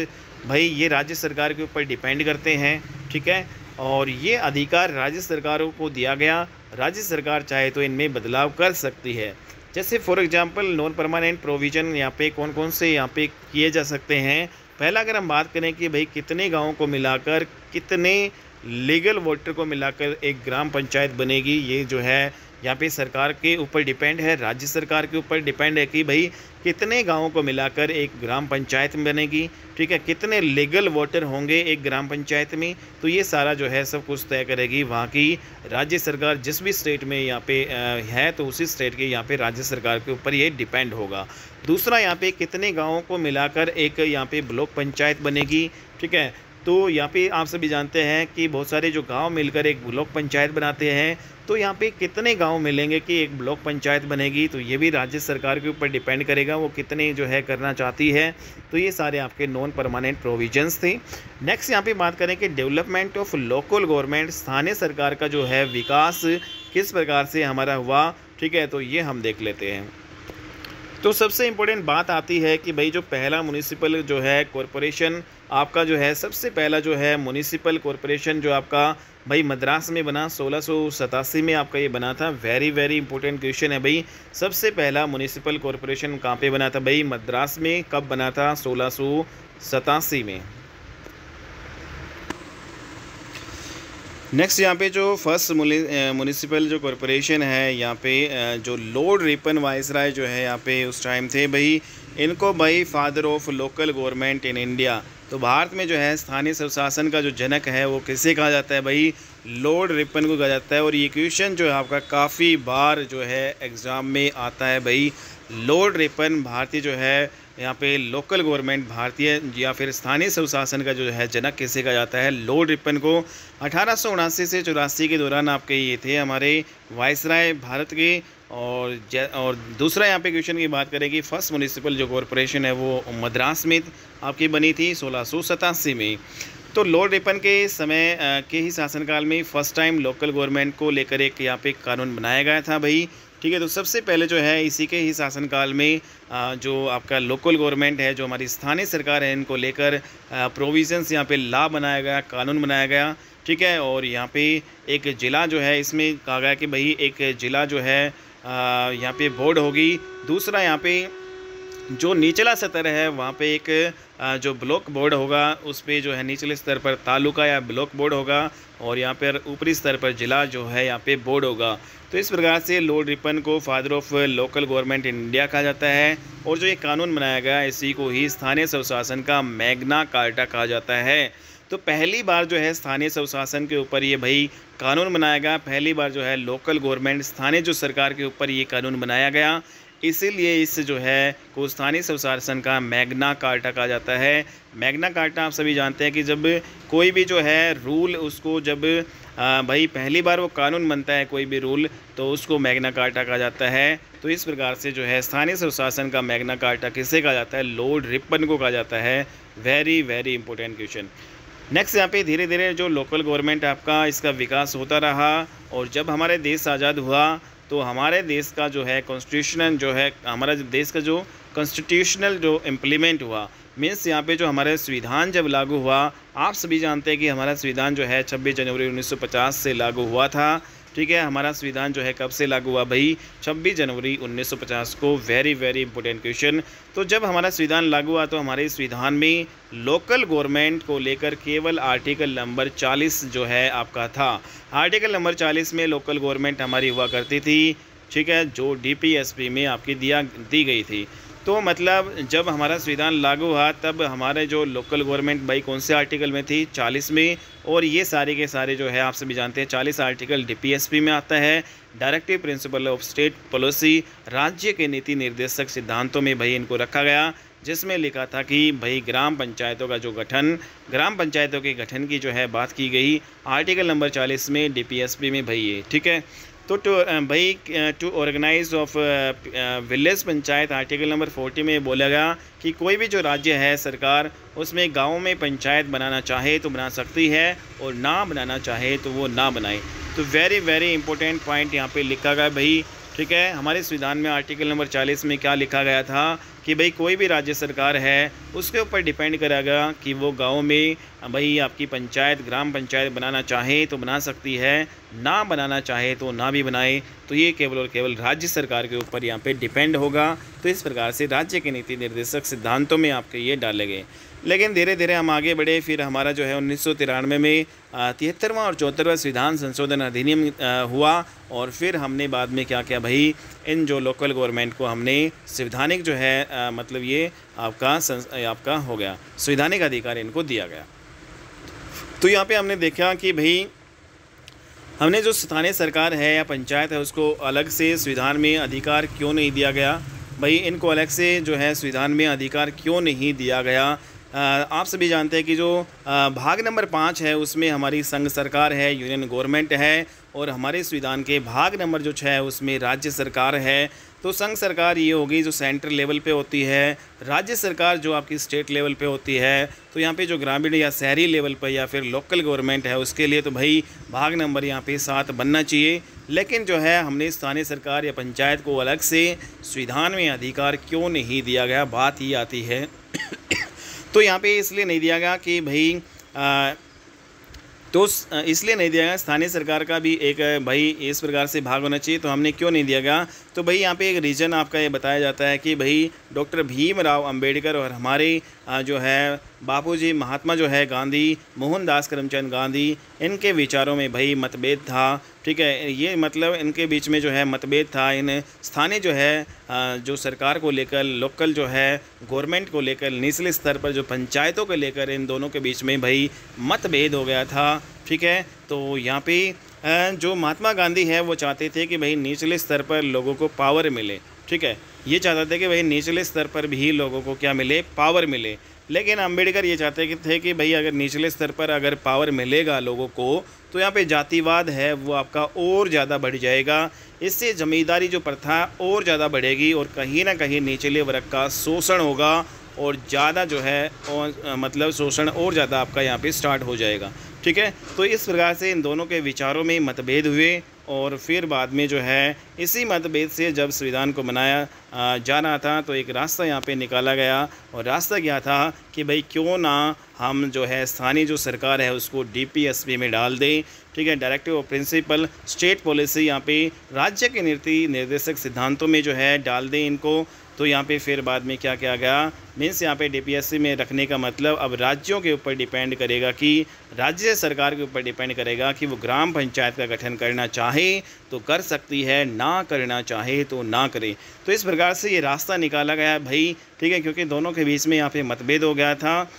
भाई ये राज्य सरकार के ऊपर डिपेंड करते हैं, ठीक है। और ये अधिकार राज्य सरकारों को दिया गया, राज्य सरकार चाहे तो इनमें बदलाव कर सकती है। जैसे for example non permanent provision यहाँ पे कौन कौन से यहाँ पे किए जा सकते हैं। पहला अगर हम बात करें कि भाई कितने गाँवों को मिलाकर, कितने लीगल वोटर को मिलाकर एक ग्राम पंचायत बनेगी, ये जो है यहाँ पे सरकार के ऊपर डिपेंड है, राज्य सरकार के ऊपर डिपेंड है कि भाई कितने गाँवों को मिलाकर एक ग्राम पंचायत बनेगी, ठीक है। कितने लीगल वोटर होंगे एक ग्राम पंचायत में, तो ये सारा जो है सब कुछ तय करेगी वहाँ की राज्य सरकार। जिस भी स्टेट में यहाँ पे है तो उसी स्टेट के यहाँ पे राज्य सरकार के ऊपर ये डिपेंड होगा। दूसरा यहाँ पे कितने गाँवों को मिलाकर एक यहाँ पे ब्लॉक पंचायत बनेगी, ठीक है। तो यहाँ पे आप सभी जानते हैं कि बहुत सारे जो गांव मिलकर एक ब्लॉक पंचायत बनाते हैं, तो यहाँ पे कितने गांव मिलेंगे कि एक ब्लॉक पंचायत बनेगी, तो ये भी राज्य सरकार के ऊपर डिपेंड करेगा वो कितने जो है करना चाहती है। तो ये सारे आपके नॉन परमानेंट प्रोविजंस थे। नेक्स्ट यहाँ पे बात करें कि डेवलपमेंट ऑफ लोकल गवर्नमेंट, स्थानीय सरकार का जो है विकास किस प्रकार से हमारा हुआ, ठीक है। तो ये हम देख लेते हैं। तो सबसे इम्पोर्टेंट बात आती है कि भाई जो पहला म्युनिसिपल जो है कॉरपोरेशन आपका जो है सबसे पहला जो है म्युनिसिपल कॉरपोरेशन जो आपका भाई मद्रास में बना 1687 में आपका ये बना था। वेरी वेरी इंपॉर्टेंट क्वेश्चन है भाई। सबसे पहला म्युनिसिपल कॉरपोरेशन कहाँ पे बना था भाई? मद्रास में। कब बना था? 1687 में। नेक्स्ट यहाँ पे जो फर्स्ट म्युनिसिपल जो कॉरपोरेशन है, यहाँ पे जो लॉर्ड रिपन वाइसराय जो है यहाँ पे उस टाइम थे भाई, इनको भाई father of local government in India. तो भारत में जो है स्थानीय स्वशासन का जो जनक है वो किसे कहा जाता है भाई? लॉर्ड रिपन को कहा जाता है। और ये क्वेश्चन जो है आपका काफ़ी बार जो है एग्ज़ाम में आता है भाई। लॉर्ड रिपन भारतीय जो है यहाँ पे लोकल गवर्नमेंट, भारतीय या फिर स्थानीय स्वशासन का जो है जनक किसे कहा जाता है? लॉर्ड रिपन को। 1879 से 84 के दौरान आपके ये थे हमारे वाइसराय भारत के। और दूसरा यहाँ पे क्वेश्चन की बात करें कि फर्स्ट म्युनिसिपल जो कॉरपोरेशन है वो मद्रास में आपकी बनी थी 1687 में। तो लॉर्ड रिपन के समय के ही शासनकाल में फर्स्ट टाइम लोकल गवर्नमेंट को लेकर एक यहाँ पे कानून बनाया गया था भाई। ठीक है, तो सबसे पहले जो है इसी के ही शासनकाल में जो आपका लोकल गवर्नमेंट है, जो हमारी स्थानीय सरकार है, इनको लेकर प्रोविजंस यहाँ पे लॉ बनाया गया, कानून बनाया गया। ठीक है, और यहाँ पे एक ज़िला जो है इसमें कहा गया कि भाई एक ज़िला जो है यहाँ पे बोर्ड होगी। दूसरा यहाँ पे जो निचला स्तर है वहाँ पे एक जो ब्लॉक बोर्ड होगा, उस पे जो है निचले स्तर पर तालुका या ब्लॉक बोर्ड होगा, और यहाँ पर ऊपरी स्तर पर ज़िला जो है यहाँ पे बोर्ड होगा। तो इस प्रकार से लॉर्ड रिपन को father of local government in India कहा जाता है। और जो ये कानून बनाया गया इसी को ही स्थानीय स्वशासन का मैग्ना कार्टा कहा जाता है। तो पहली बार जो है स्थानीय स्वशासन के ऊपर ये भाई कानून बनाया गया। पहली बार जो है लोकल गवर्नमेंट, स्थानीय जो सरकार के ऊपर ये कानून बनाया गया, इसीलिए इस जो है को स्थानीय स्वशासन का मैग्ना कार्टा कहा जाता है। मैग्ना कार्टा आप सभी जानते हैं कि जब कोई भी जो है रूल, उसको जब भाई पहली बार वो कानून बनता है कोई भी रूल, तो उसको मैग्ना कार्टा कहा जाता है। तो इस प्रकार से जो है स्थानीय स्वशासन का मैग्ना कार्टा किसे कहा जाता है? लॉर्ड रिपन को कहा जाता है। Very very important question. Next यहाँ पे धीरे धीरे जो लोकल गवर्नमेंट आपका इसका विकास होता रहा, और जब हमारे देश आज़ाद हुआ तो हमारे देश का जो है कॉन्स्टिट्यूशनल जो है, हमारा देश का जो कॉन्स्टिट्यूशनल जो इम्प्लीमेंट हुआ, मीन्स यहाँ पे जो हमारा संविधान जब लागू हुआ, आप सभी जानते हैं कि हमारा संविधान जो है 26 जनवरी 1950 से लागू हुआ था। ठीक है, हमारा संविधान जो है कब से लागू हुआ भाई? 26 जनवरी 1950 को। Very very important question. तो जब हमारा संविधान लागू हुआ तो हमारे संविधान में लोकल गवर्नमेंट को लेकर केवल आर्टिकल नंबर 40 जो है आपका था। आर्टिकल नंबर 40 में लोकल गवर्नमेंट हमारी हुआ करती थी। ठीक है, जो DPSP में आपकी दी गई थी। तो मतलब जब हमारा संविधान लागू हुआ तब हमारे जो लोकल गवर्नमेंट भाई कौन से आर्टिकल में थी? 40 में। और ये सारे के सारे जो है आप सभी जानते हैं 40 आर्टिकल DPSP में आता है। Directive principle of state policy, राज्य के नीति निर्देशक सिद्धांतों में भाई इनको रखा गया, जिसमें लिखा था कि भाई ग्राम पंचायतों का जो गठन, ग्राम पंचायतों के गठन की जो है बात की गई आर्टिकल नंबर 40 में DPSP में भाई ये। ठीक है, तो to organise of village panchayat article number 40 में बोला गया कि कोई भी जो राज्य है सरकार, उसमें गाँव में पंचायत बनाना चाहे तो बना सकती है, और ना बनाना चाहे तो वो ना बनाए। तो वेरी वेरी इंपॉर्टेंट पॉइंट यहाँ पे लिखा गया भाई। ठीक है, हमारे संविधान में आर्टिकल नंबर 40 में क्या लिखा गया था कि भाई कोई भी राज्य सरकार है उसके ऊपर डिपेंड करेगा कि वो गांव में भाई आपकी पंचायत, ग्राम पंचायत बनाना चाहे तो बना सकती है, ना बनाना चाहे तो ना भी बनाए। तो ये केवल और केवल राज्य सरकार के ऊपर यहाँ पे डिपेंड होगा। तो इस प्रकार से राज्य के नीति निर्देशक सिद्धांतों में आपके ये डाले गए। लेकिन धीरे धीरे हम आगे बढ़े, फिर हमारा जो है 1993 में 73वां और 74वां संविधान संशोधन अधिनियम हुआ, और फिर हमने बाद में क्या किया भाई, इन जो लोकल गवर्नमेंट को हमने संवैधानिक जो है मतलब ये आपका हो गया, संवैधानिक अधिकार इनको दिया गया। तो यहाँ पे हमने देखा कि भाई हमने जो स्थानीय सरकार है या पंचायत है उसको अलग से संविधान में अधिकार क्यों नहीं दिया गया भाई, इनको अलग से जो है संविधान में अधिकार क्यों नहीं दिया गया। आप सभी जानते हैं कि जो भाग नंबर 5 है उसमें हमारी संघ सरकार है, यूनियन गवर्नमेंट है, और हमारे संविधान के भाग नंबर जो 6 है उसमें राज्य सरकार है। तो संघ सरकार ये होगी जो सेंट्रल लेवल पे होती है, राज्य सरकार जो आपकी स्टेट लेवल पे होती है। तो यहाँ पे जो ग्रामीण या शहरी लेवल पर या फिर लोकल गवर्नमेंट है उसके लिए तो भाई भाग नंबर यहाँ पे 7 बनना चाहिए। लेकिन जो है हमने स्थानीय सरकार या पंचायत को अलग से संविधान में अधिकार क्यों नहीं दिया गया, बात ये आती है तो यहाँ पे इसलिए नहीं दिया गया कि भाई तो इसलिए नहीं दिया गया, स्थानीय सरकार का भी एक भाई इस प्रकार से भाग होना चाहिए, तो हमने क्यों नहीं दिया गया। तो भाई यहाँ पे एक रीज़न आपका ये बताया जाता है कि भाई डॉक्टर भीमराव अंबेडकर और हमारे जो है बापूजी महात्मा जो है गांधी, मोहनदास करमचंद गांधी, इनके विचारों में भाई मतभेद था। ठीक है, ये मतलब इनके बीच में जो है मतभेद था, इन स्थानीय जो है जो सरकार को लेकर, लोकल जो है गवर्नमेंट को लेकर, निचले स्तर पर जो पंचायतों को लेकर, इन दोनों के बीच में भाई मतभेद हो गया था। ठीक है, तो यहाँ पे जो महात्मा गांधी है वो चाहते थे कि भाई निचले स्तर पर लोगों को पावर मिले। ठीक है, ये चाहते थे कि भाई निचले स्तर पर भी लोगों को क्या मिले, पावर मिले। लेकिन अंबेडकर ये चाहते थे कि भाई अगर निचले स्तर पर अगर पावर मिलेगा लोगों को, तो यहाँ पे जातिवाद है वो आपका और ज़्यादा बढ़ जाएगा। इससे ज़मींदारी जो प्रथा और ज़्यादा बढ़ेगी और कहीं ना कहीं निचले वर्ग का शोषण होगा और ज़्यादा जो है मतलब शोषण और ज़्यादा आपका यहाँ पे स्टार्ट हो जाएगा। ठीक है, तो इस प्रकार से इन दोनों के विचारों में मतभेद हुए और फिर बाद में जो है इसी मतभेद से जब संविधान को बनाया जा रहा था, तो एक रास्ता यहाँ पे निकाला गया और रास्ता क्या था कि भाई क्यों ना हम जो है स्थानीय जो सरकार है उसको डीपीएसपी में डाल दें। ठीक है, directive of principle state policy यहाँ पे राज्य के नीति निर्देशक सिद्धांतों में जो है डाल दें इनको। तो यहाँ पे फिर बाद में क्या किया गया, मीन्स यहाँ पे डीपीएससी में रखने का मतलब अब राज्यों के ऊपर डिपेंड करेगा कि राज्य सरकार के ऊपर डिपेंड करेगा कि वो ग्राम पंचायत का गठन करना चाहे तो कर सकती है, ना करना चाहे तो ना करे। तो इस प्रकार से ये रास्ता निकाला गया भाई। ठीक है, क्योंकि दोनों के बीच में यहाँ पे मतभेद हो गया था।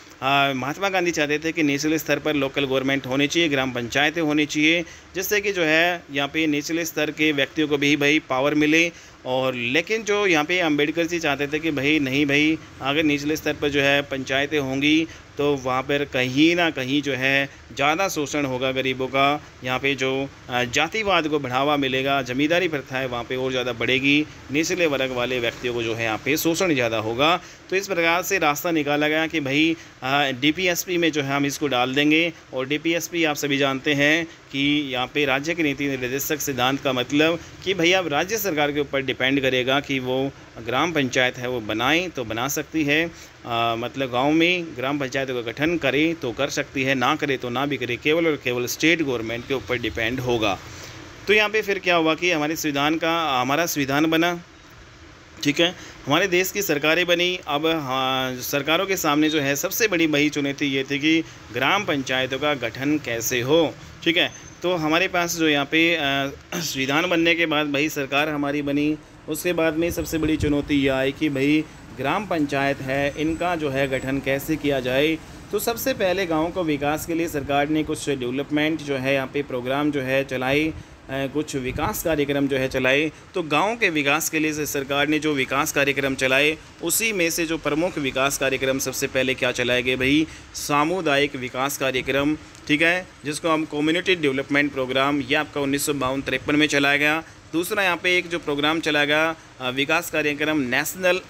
महात्मा गांधी चाहते थे कि निचले स्तर पर लोकल गवर्नमेंट होनी चाहिए, ग्राम पंचायतें होनी चाहिए, जिससे कि जो है यहाँ पे निचले स्तर के व्यक्तियों को भी भाई पावर मिले। और लेकिन जो यहाँ पे अंबेडकर जी चाहते थे कि भाई नहीं भाई, अगर निचले स्तर पर जो है पंचायतें होंगी तो वहाँ पर कहीं ना कहीं जो है ज़्यादा शोषण होगा गरीबों का, यहाँ पे जो जातिवाद को बढ़ावा मिलेगा, जमींदारी प्रथा है वहाँ पे और ज़्यादा बढ़ेगी, निचले वर्ग वाले व्यक्तियों को जो है यहाँ पे शोषण ज़्यादा होगा। तो इस प्रकार से रास्ता निकाला गया कि भाई डीपीएसपी में जो है हम इसको डाल देंगे। और डीपीएसपी आप सभी जानते हैं कि यहाँ पे राज्य के नीति निर्देशक सिद्धांत का मतलब कि भैया अब राज्य सरकार के ऊपर डिपेंड करेगा कि वो ग्राम पंचायत है वो बनाएं तो बना सकती है, मतलब गांव में ग्राम पंचायत का गठन करे तो कर सकती है, ना करे तो ना भी करे, केवल और केवल स्टेट गवर्नमेंट के ऊपर डिपेंड होगा। तो यहाँ पे फिर क्या हुआ कि हमारे हमारा संविधान बना। ठीक है, हमारे देश की सरकारें बनी। अब हाँ, सरकारों के सामने जो है सबसे बड़ी वही चुनौती ये थी कि ग्राम पंचायतों का गठन कैसे हो। ठीक है, तो हमारे पास जो यहाँ पे संविधान बनने के बाद भाई सरकार हमारी बनी, उसके बाद में सबसे बड़ी चुनौती यह आई कि भाई ग्राम पंचायत है इनका जो है गठन कैसे किया जाए। तो सबसे पहले गाँव को विकास के लिए सरकार ने कुछ डेवलपमेंट जो है यहाँ पे प्रोग्राम जो है चलाए, कुछ विकास कार्यक्रम जो है चलाए। तो गांव के विकास के लिए सरकार ने जो विकास कार्यक्रम चलाए, उसी में से जो प्रमुख विकास कार्यक्रम सबसे पहले क्या चलाए गए भाई, सामुदायिक विकास कार्यक्रम। ठीक है, जिसको हम कम्युनिटी डेवलपमेंट प्रोग्राम, ये आपका 1952-53 में चलाया गया। दूसरा यहाँ पे एक जो प्रोग्राम चला गया विकास कार्यक्रम नेशनल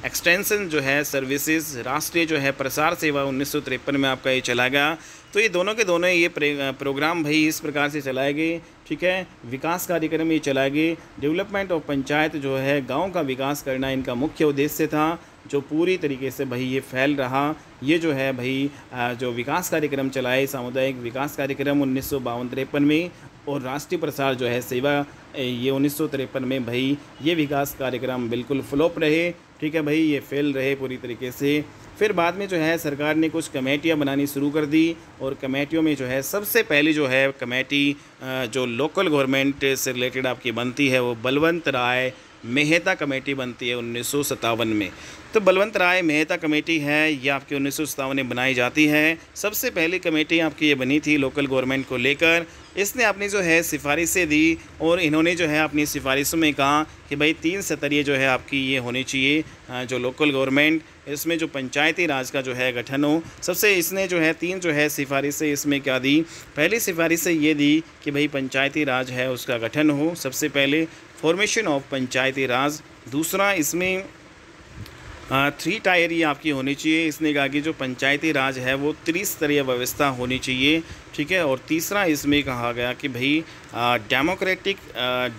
एक्सटेंशन जो है सर्विसेज, राष्ट्रीय जो है प्रसार सेवा, 1953 में आपका ये चला गया। तो ये दोनों के दोनों ये प्रोग्राम भाई इस प्रकार से चलाए गए। ठीक है, विकास कार्यक्रम ये चलाए गए। डेवलपमेंट ऑफ पंचायत जो है गांव का विकास करना इनका मुख्य उद्देश्य था, जो पूरी तरीके से भाई ये फैल रहा। ये जो है भाई जो विकास कार्यक्रम चलाए, सामुदायिक विकास कार्यक्रम 1952-53 में, और राष्ट्रीय प्रसार जो है सेवा ये 1953 में भाई ये विकास कार्यक्रम बिल्कुल फ्लॉप रहे। ठीक है भाई, ये फेल रहे पूरी तरीके से। फिर बाद में जो है सरकार ने कुछ कमेटियां बनानी शुरू कर दी, और कमेटियों में जो है सबसे पहली जो है कमेटी जो लोकल गवर्नमेंट से रिलेटेड आपकी बनती है वो बलवंत राय मेहता कमेटी बनती है 1957 में। तो बलवंत राय मेहता कमेटी है ये आपकी 1957 में बनाई जाती है। सबसे पहली कमेटी आपकी ये बनी थी लोकल गवर्नमेंट को लेकर। इसने अपनी जो है सिफारिशें दी, और इन्होंने जो है अपनी सिफारिशों में कहा कि भाई 3 स्तरीय जो है आपकी ये होनी चाहिए जो लोकल गवर्नमेंट, इसमें जो पंचायती राज का जो है गठन हो। सबसे इसने जो है 3 जो है सिफारिशें इसमें क्या दी, पहली सिफारिश से ये दी कि भाई पंचायती राज है उसका गठन हो, सबसे पहले फॉर्मेशन ऑफ पंचायती राज। दूसरा इसमें 3 टायर ये आपकी होनी चाहिए। इसने कहा कि जो पंचायती राज है वो त्रिस्तरीय व्यवस्था होनी चाहिए। ठीक है, और तीसरा इसमें कहा गया कि भाई डेमोक्रेटिक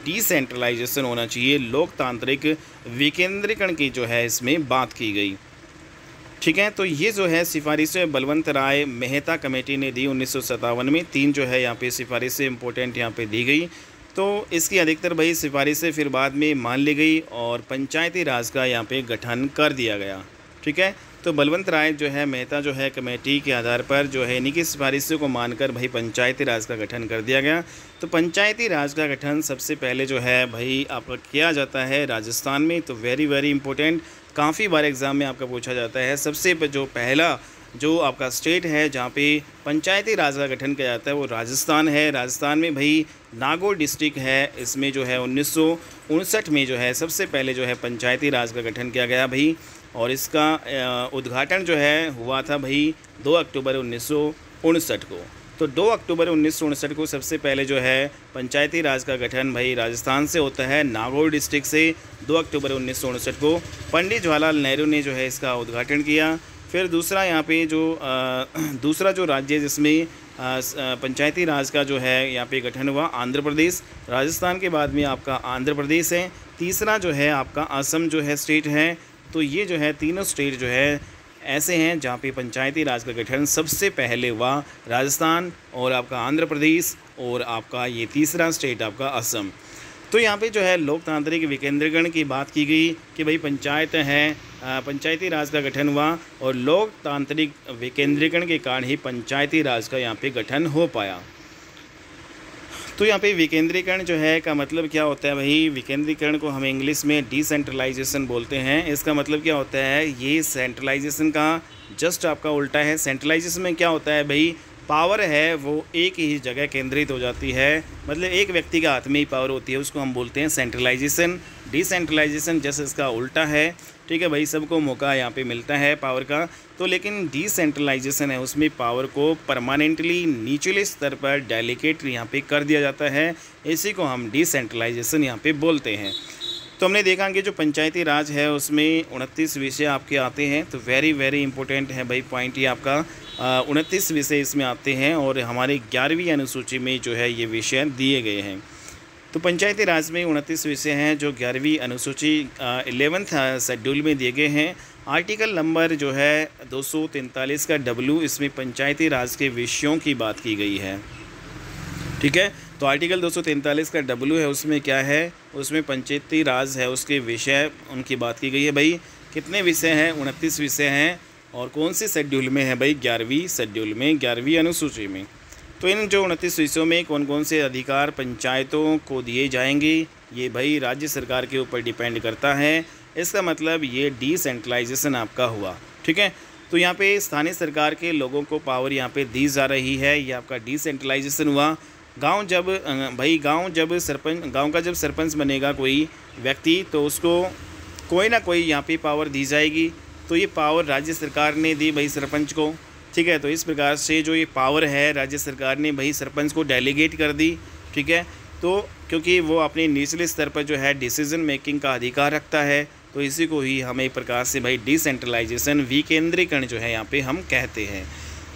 डिसेंट्रलाइजेशन होना चाहिए, लोकतांत्रिक विकेंद्रीकरण की जो है इसमें बात की गई। ठीक है। तो ये जो है सिफारिशें बलवंत राय मेहता कमेटी ने दी 1957 में। 3 जो है यहाँ पे सिफारिशें इंपॉर्टेंट यहाँ पे दी गई। तो इसकी अधिकतर भाई सिफारिशें फिर बाद में मान ली गई और पंचायती राज का यहाँ पे गठन कर दिया गया। ठीक है। तो बलवंत राय जो है मेहता जो है कमेटी के आधार पर जो है इन्हीं की सिफारिशों को मानकर भाई पंचायती राज का गठन कर दिया गया। तो पंचायती राज का गठन सबसे पहले जो है भाई आपका किया जाता है राजस्थान में। तो वेरी वेरी इंपॉर्टेंट, काफ़ी बार एग्ज़ाम में आपका पूछा जाता है। सबसे जो पहला जो आपका स्टेट है जहाँ पे पंचायती राज का गठन किया जाता है वो राजस्थान है। राजस्थान में भाई नागौर डिस्ट्रिक्ट है, इसमें जो है 1959 में जो है सबसे पहले जो है पंचायती राज का गठन किया गया भाई। और इसका उद्घाटन जो है हुआ था भाई 2 अक्टूबर 1959 को। तो 2 अक्टूबर 1959 को सबसे पहले जो है पंचायती राज का गठन भाई राजस्थान से होता है, नागौर डिस्ट्रिक्ट से। 2 अक्टूबर 1959 को पंडित जवाहरलाल नेहरू ने जो है इसका उद्घाटन किया। फिर दूसरा यहाँ पे जो दूसरा जो राज्य जिसमें पंचायती राज का जो है यहाँ पे गठन हुआ, आंध्र प्रदेश। राजस्थान के बाद में आपका आंध्र प्रदेश है। तीसरा जो है आपका असम जो है स्टेट है। तो ये जो है तीनों स्टेट जो है ऐसे हैं जहाँ पे पंचायती राज का गठन सबसे पहले हुआ, राजस्थान और आपका आंध्र प्रदेश और आपका ये तीसरा स्टेट आपका असम। तो यहाँ पे जो है लोकतांत्रिक विकेंद्रीकरण की बात की गई कि भाई पंचायत है, पंचायती राज का गठन हुआ और लोकतांत्रिक विकेंद्रीकरण के कारण ही पंचायती राज का यहाँ पे गठन हो पाया। तो यहाँ पे विकेंद्रीकरण जो है का मतलब क्या होता है भाई, विकेंद्रीकरण को हम इंग्लिश में डिसेंट्रलाइजेशन बोलते हैं। इसका मतलब क्या होता है, ये सेंट्रलाइजेशन का जस्ट आपका उल्टा है। सेंट्रलाइजेशन में क्या होता है भाई, पावर है वो एक ही जगह केंद्रित हो जाती है, मतलब एक व्यक्ति के हाथ में ही पावर होती है, उसको हम बोलते हैं सेंट्रलाइजेशन। डिसेंट्रलाइजेशन जैसे इसका उल्टा है। ठीक है भाई, सबको मौका यहाँ पे मिलता है पावर का। तो लेकिन डिसेंट्रलाइजेशन है उसमें पावर को परमानेंटली निचले स्तर पर डेलीकेट यहाँ पे कर दिया जाता है, इसी को हम डिसेंट्रलाइजेशन यहाँ पे बोलते हैं। तो हमने देखा कि जो पंचायती राज है उसमें 29 विषय आपके आते हैं। तो वेरी वेरी इंपॉर्टेंट है भाई पॉइंट, ये आपका 29 विषय इसमें आते हैं और हमारे 11वीं अनुसूची में जो है ये विषय दिए गए हैं। तो पंचायती राज में 29 विषय हैं जो 11वीं अनुसूची 11th शेड्यूल में दिए गए हैं। आर्टिकल नंबर जो है 243 का W, इसमें पंचायती राज के विषयों की बात की गई है। ठीक है। तो आर्टिकल 243 का W है, उसमें क्या है, उसमें पंचायती राज है उसके विषय उनकी बात की गई है। भाई कितने विषय हैं, 29 विषय हैं। और कौन से शेड्यूल में है भाई, 11वीं शेड्यूल में, 11वीं अनुसूची में। तो इन जो 29 विषयों में कौन कौन से अधिकार पंचायतों को दिए जाएंगे, ये भाई राज्य सरकार के ऊपर डिपेंड करता है। इसका मतलब ये डिसेंट्रलाइजेशन आपका हुआ। ठीक है। तो यहाँ पे स्थानीय सरकार के लोगों को पावर यहाँ पे दी जा रही है, ये आपका डिसेंट्रलाइजेशन हुआ। गांव जब सरपंच बनेगा कोई व्यक्ति, तो उसको कोई ना कोई यहाँ पे पावर दी जाएगी। तो ये पावर राज्य सरकार ने दी भाई सरपंच को। ठीक है। तो इस प्रकार से जो ये पावर है राज्य सरकार ने भाई सरपंच को डेलीगेट कर दी। ठीक है। तो क्योंकि वो अपने निचले स्तर पर जो है डिसीजन मेकिंग का अधिकार रखता है, तो इसी को ही हमें एक प्रकार से भाई डिसेंट्रलाइजेशन, विकेंद्रीकरण जो है यहाँ पे हम कहते हैं।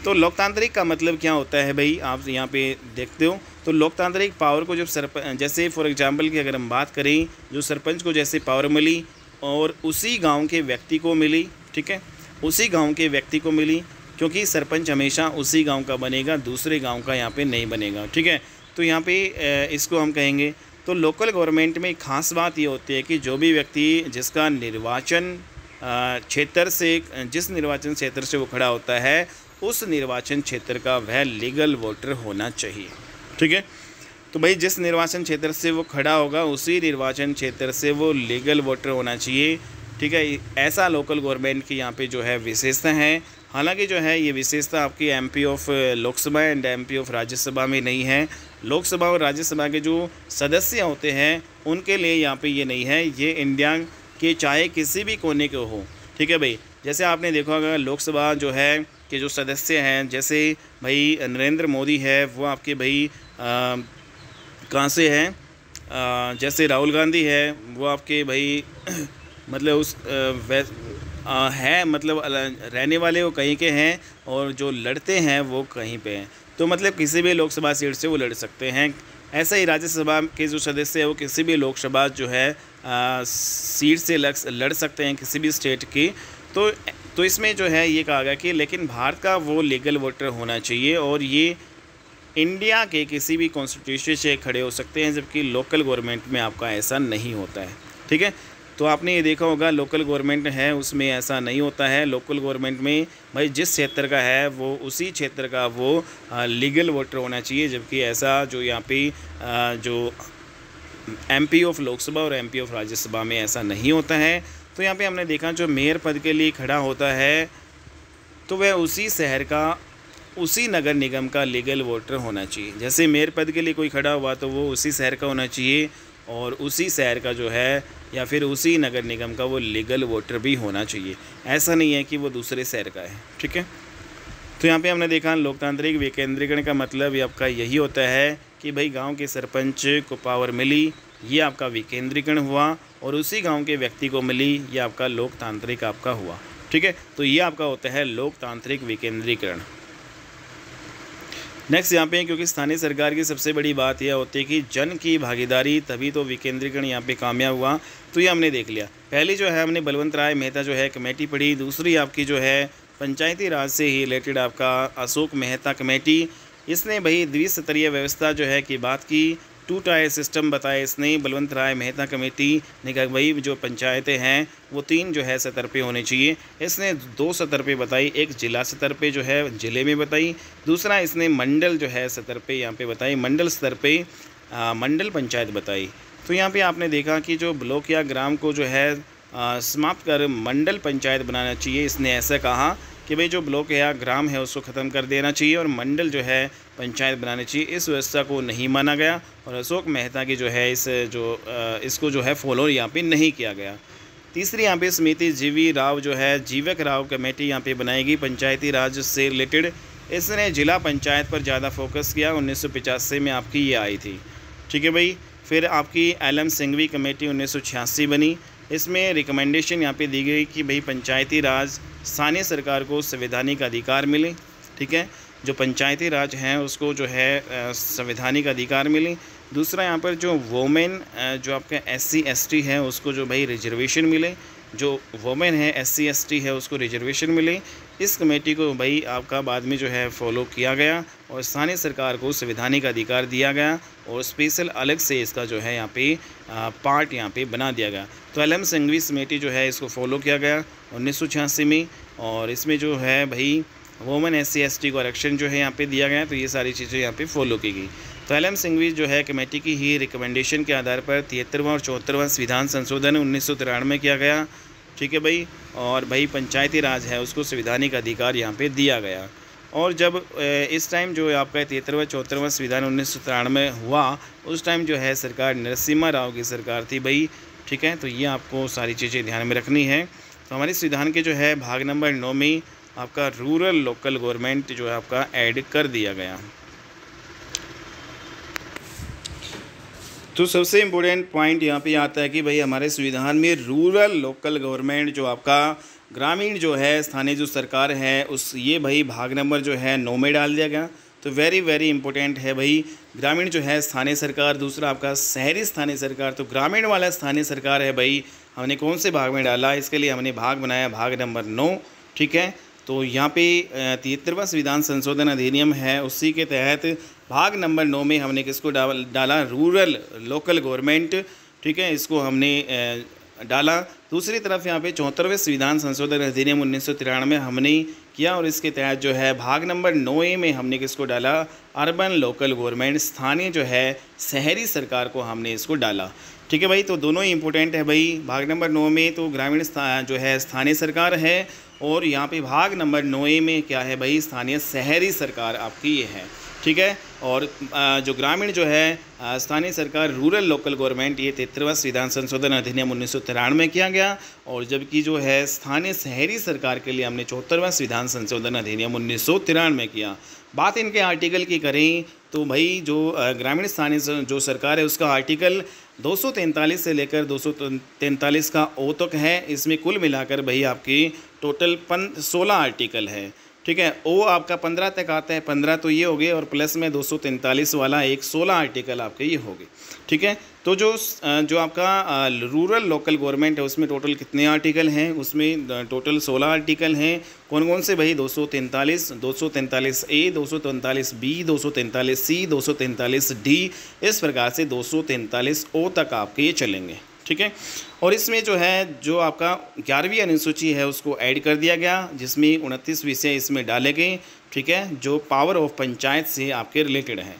तो लोकतांत्रिक का मतलब क्या होता है भाई, आप यहाँ पे देखते हो। तो लोकतांत्रिक पावर को जब जैसे फॉर एग्जांपल की अगर हम बात करें, जो सरपंच को जैसे पावर मिली और उसी गांव के व्यक्ति को मिली। ठीक है। उसी गांव के व्यक्ति को मिली, क्योंकि सरपंच हमेशा उसी गांव का बनेगा, दूसरे गांव का यहाँ पे नहीं बनेगा। ठीक है। तो यहाँ पे इसको हम कहेंगे। तो लोकल गवर्नमेंट में खास बात ये होती है कि जो भी व्यक्ति जिसका निर्वाचन क्षेत्र से, जिस निर्वाचन क्षेत्र से वो खड़ा होता है, उस निर्वाचन क्षेत्र का वह लीगल वोटर होना चाहिए। ठीक है। तो भाई जिस निर्वाचन क्षेत्र से वो खड़ा होगा उसी निर्वाचन क्षेत्र से वो लीगल वोटर होना चाहिए। ठीक है। ऐसा लोकल गवर्नमेंट की यहाँ पे जो है विशेषता है। हालांकि जो है ये विशेषता आपकी MP of Lok Sabha and MP of Rajya Sabha में नहीं है। लोकसभा और राज्यसभा के जो सदस्य होते हैं उनके लिए यहाँ पे ये नहीं है, ये इंडिया के चाहे किसी भी कोने के हो। ठीक है भाई। जैसे आपने देखा होगा लोकसभा जो है के जो सदस्य हैं, जैसे भाई नरेंद्र मोदी है, वो आपके भाई कहाँ से हैं, जैसे राहुल गांधी है वो आपके भाई मतलब उस है, मतलब रहने वाले वो कहीं के हैं और जो लड़ते हैं वो कहीं पे हैं। तो मतलब किसी भी लोकसभा सीट से वो लड़ सकते हैं। ऐसा ही राज्यसभा के जो सदस्य है वो किसी भी लोकसभा जो है सीट से लड़ सकते हैं, किसी भी स्टेट की। तो तो इसमें जो है ये कहा गया कि लेकिन भारत का वो लीगल वोटर होना चाहिए और ये इंडिया के किसी भी कॉन्स्टिट्यूशन से खड़े हो सकते हैं, जबकि लोकल गवर्नमेंट में आपका ऐसा नहीं होता है। ठीक है, तो आपने ये देखा होगा लोकल गवर्नमेंट है उसमें ऐसा नहीं होता है। लोकल गवर्नमेंट में भाई जिस क्षेत्र का है वो उसी क्षेत्र का वो लीगल वोटर होना चाहिए, जबकि ऐसा जो यहाँ पे जो एमपी ऑफ लोकसभा और एमपी ऑफ राज्यसभा में ऐसा नहीं होता है। तो यहाँ पे हमने देखा जो मेयर पद के लिए खड़ा होता है तो वह उसी शहर का उसी नगर निगम का लीगल वोटर होना चाहिए। जैसे मेयर पद के लिए कोई खड़ा हुआ तो वो उसी शहर का होना चाहिए और उसी शहर का जो है या फिर उसी नगर निगम का वो लीगल वोटर भी होना चाहिए। ऐसा नहीं है कि वो दूसरे शहर का है। ठीक है, तो यहाँ पे हमने देखा लोकतांत्रिक विकेंद्रीकरण का मतलब आपका यही होता है कि भाई गांव के सरपंच को पावर मिली, ये आपका विकेंद्रीकरण हुआ, और उसी गांव के व्यक्ति को मिली, ये आपका लोकतांत्रिक आपका हुआ। ठीक है, तो ये आपका होता है लोकतांत्रिक विकेंद्रीकरण। नेक्स्ट यहाँ पे क्योंकि स्थानीय सरकार की सबसे बड़ी बात यह होती है कि जन की भागीदारी, तभी तो विकेंद्रीकरण यहाँ पे कामयाब हुआ। तो ये हमने देख लिया। पहली जो है हमने बलवंत राय मेहता जो है कमेटी पढ़ी। दूसरी आपकी जो है पंचायती राज से ही रिलेटेड आपका अशोक मेहता कमेटी, इसने भाई द्विस्तरीय व्यवस्था जो है की बात की, 2 टायर सिस्टम बताया इसने। बलवंत राय मेहता कमेटी ने कहा भाई जो पंचायतें हैं वो 3 जो है सतर पे होने चाहिए। इसने 2 सतर पे बताई, एक जिला सतर पे जो है ज़िले में बताई, दूसरा इसने मंडल जो है सतर पे यहाँ पे बताई, मंडल स्तर पे मंडल पंचायत बताई। तो यहाँ पे आपने देखा कि जो ब्लॉक या ग्राम को जो है समाप्त कर मंडल पंचायत बनाना चाहिए। इसने ऐसा कहा कि भाई जो ब्लॉक या ग्राम है उसको ख़त्म कर देना चाहिए और मंडल जो है पंचायत बनानी चाहिए। इस व्यवस्था को नहीं माना गया और अशोक मेहता की जो है इसको जो है फॉलो यहाँ पे नहीं किया गया। तीसरी यहाँ पे समिति जीवी राव जो है जीवक राव कमेटी यहाँ पे बनाएगी पंचायती राज से रिलेटेड। इसने जिला पंचायत पर ज़्यादा फोकस किया। 1985 में आपकी ये आई थी। ठीक है भाई, फिर आपकी एलएम सिंघवी कमेटी 1986 बनी। इसमें रिकमेंडेशन यहाँ पे दी गई कि भाई पंचायती राज स्थानीय सरकार को संवैधानिक अधिकार मिले। ठीक है, जो पंचायती राज हैं उसको जो है संवैधानिक अधिकार मिले। दूसरा यहाँ पर जो वोमेन जो आपका SC ST है उसको जो भाई रिजर्वेशन मिले, जो वोमेन है SC ST है उसको रिजर्वेशन मिले। इस कमेटी को भाई आपका बाद में जो है फॉलो किया गया और स्थानीय सरकार को संवैधानिक अधिकार दिया गया और स्पेशल अलग से इसका जो है यहाँ पे पार्ट यहाँ पे बना दिया गया। तो एलएम सिंघवी समिति जो है इसको फॉलो किया गया 1986 में और इसमें जो है भाई वोमेन SC ST को आरक्षण जो है यहाँ पे दिया गया। तो ये सारी चीज़ें यहाँ पे फॉलो की गई। तो एलएम सिंघवी जो है कमेटी की ही रिकमेंडेशन के आधार पर 73वां और 74वां संविधान संशोधन 1993 में किया गया। ठीक है भाई, और भाई पंचायती राज है उसको संवैधानिक अधिकार यहाँ पे दिया गया। और जब इस टाइम जो आपका 73वां 74वां संविधान 1993 में हुआ उस टाइम जो है सरकार नरसिम्हा राव की सरकार थी भाई। ठीक है, तो ये आपको सारी चीज़ें ध्यान में रखनी है। तो हमारे संविधान के जो है भाग नंबर 9 में आपका रूरल लोकल गवर्नमेंट जो है आपका ऐड कर दिया गया। तो सबसे इम्पोर्टेंट पॉइंट यहाँ पे आता है कि भाई हमारे संविधान में रूरल लोकल गवर्नमेंट जो आपका ग्रामीण जो है स्थानीय जो सरकार है उस ये भाई भाग नंबर जो है 9 में डाल दिया गया। तो वेरी इंपॉर्टेंट है भाई ग्रामीण जो है स्थानीय सरकार, दूसरा आपका शहरी स्थानीय सरकार। तो ग्रामीण वाला स्थानीय सरकार है भाई हमने कौन से भाग में डाला, इसके लिए हमने भाग बनाया भाग नंबर 9। ठीक है, तो यहाँ पे 73वां संविधान संशोधन अधिनियम है उसी के तहत भाग नंबर 9 में हमने किसको डाला, रूरल लोकल गवर्नमेंट। ठीक है, इसको हमने डाला। दूसरी तरफ यहाँ पे 74वें संविधान संशोधन अधिनियम 1993 में हमने किया और इसके तहत जो है भाग नंबर 9 में हमने किसको डाला, अर्बन लोकल गवर्नमेंट, स्थानीय जो है शहरी सरकार को हमने इसको डाला। ठीक है भाई, तो दोनों ही इंपॉर्टेंट है भाई। भाग नंबर 9 में तो ग्रामीण जो है स्थानीय सरकार है और यहाँ पे भाग नंबर 9 में क्या है भाई, स्थानीय शहरी सरकार आपकी ये है। ठीक है, और जो ग्रामीण जो है स्थानीय सरकार रूरल लोकल गवर्नमेंट ये 73वां संविधान संशोधन अधिनियम 1993 में किया गया और जबकि जो है स्थानीय शहरी सरकार के लिए हमने 74वां संविधान संशोधन अधिनियम 1993 में किया। बात इनके आर्टिकल की करें तो भाई जो ग्रामीण स्थानीय जो सरकार है उसका आर्टिकल 243 से लेकर 243 का ओ तक है। इसमें कुल मिलाकर भाई आपकी टोटल 16 आर्टिकल है। ठीक है। ओ आपका 15 तक आता है, 15 तो ये हो गए, और प्लस में 243 वाला एक 16 आर्टिकल आपके ये हो गए। ठीक है। तो जो आपका रूरल लोकल गवर्नमेंट है उसमें टोटल कितने आर्टिकल हैं, उसमें टोटल 16 आर्टिकल हैं। कौन कौन से भाई? 243, 243 ए, 243 बी, 243 सी, 243 डी, इस प्रकार से 243 ओ तक आपके ये चलेंगे। ठीक है। और इसमें जो है जो आपका 11वीं अनुसूची है उसको ऐड कर दिया गया, जिसमें 29 विषय इसमें डाले गए। ठीक है। जो पावर ऑफ पंचायत से आपके रिलेटेड हैं।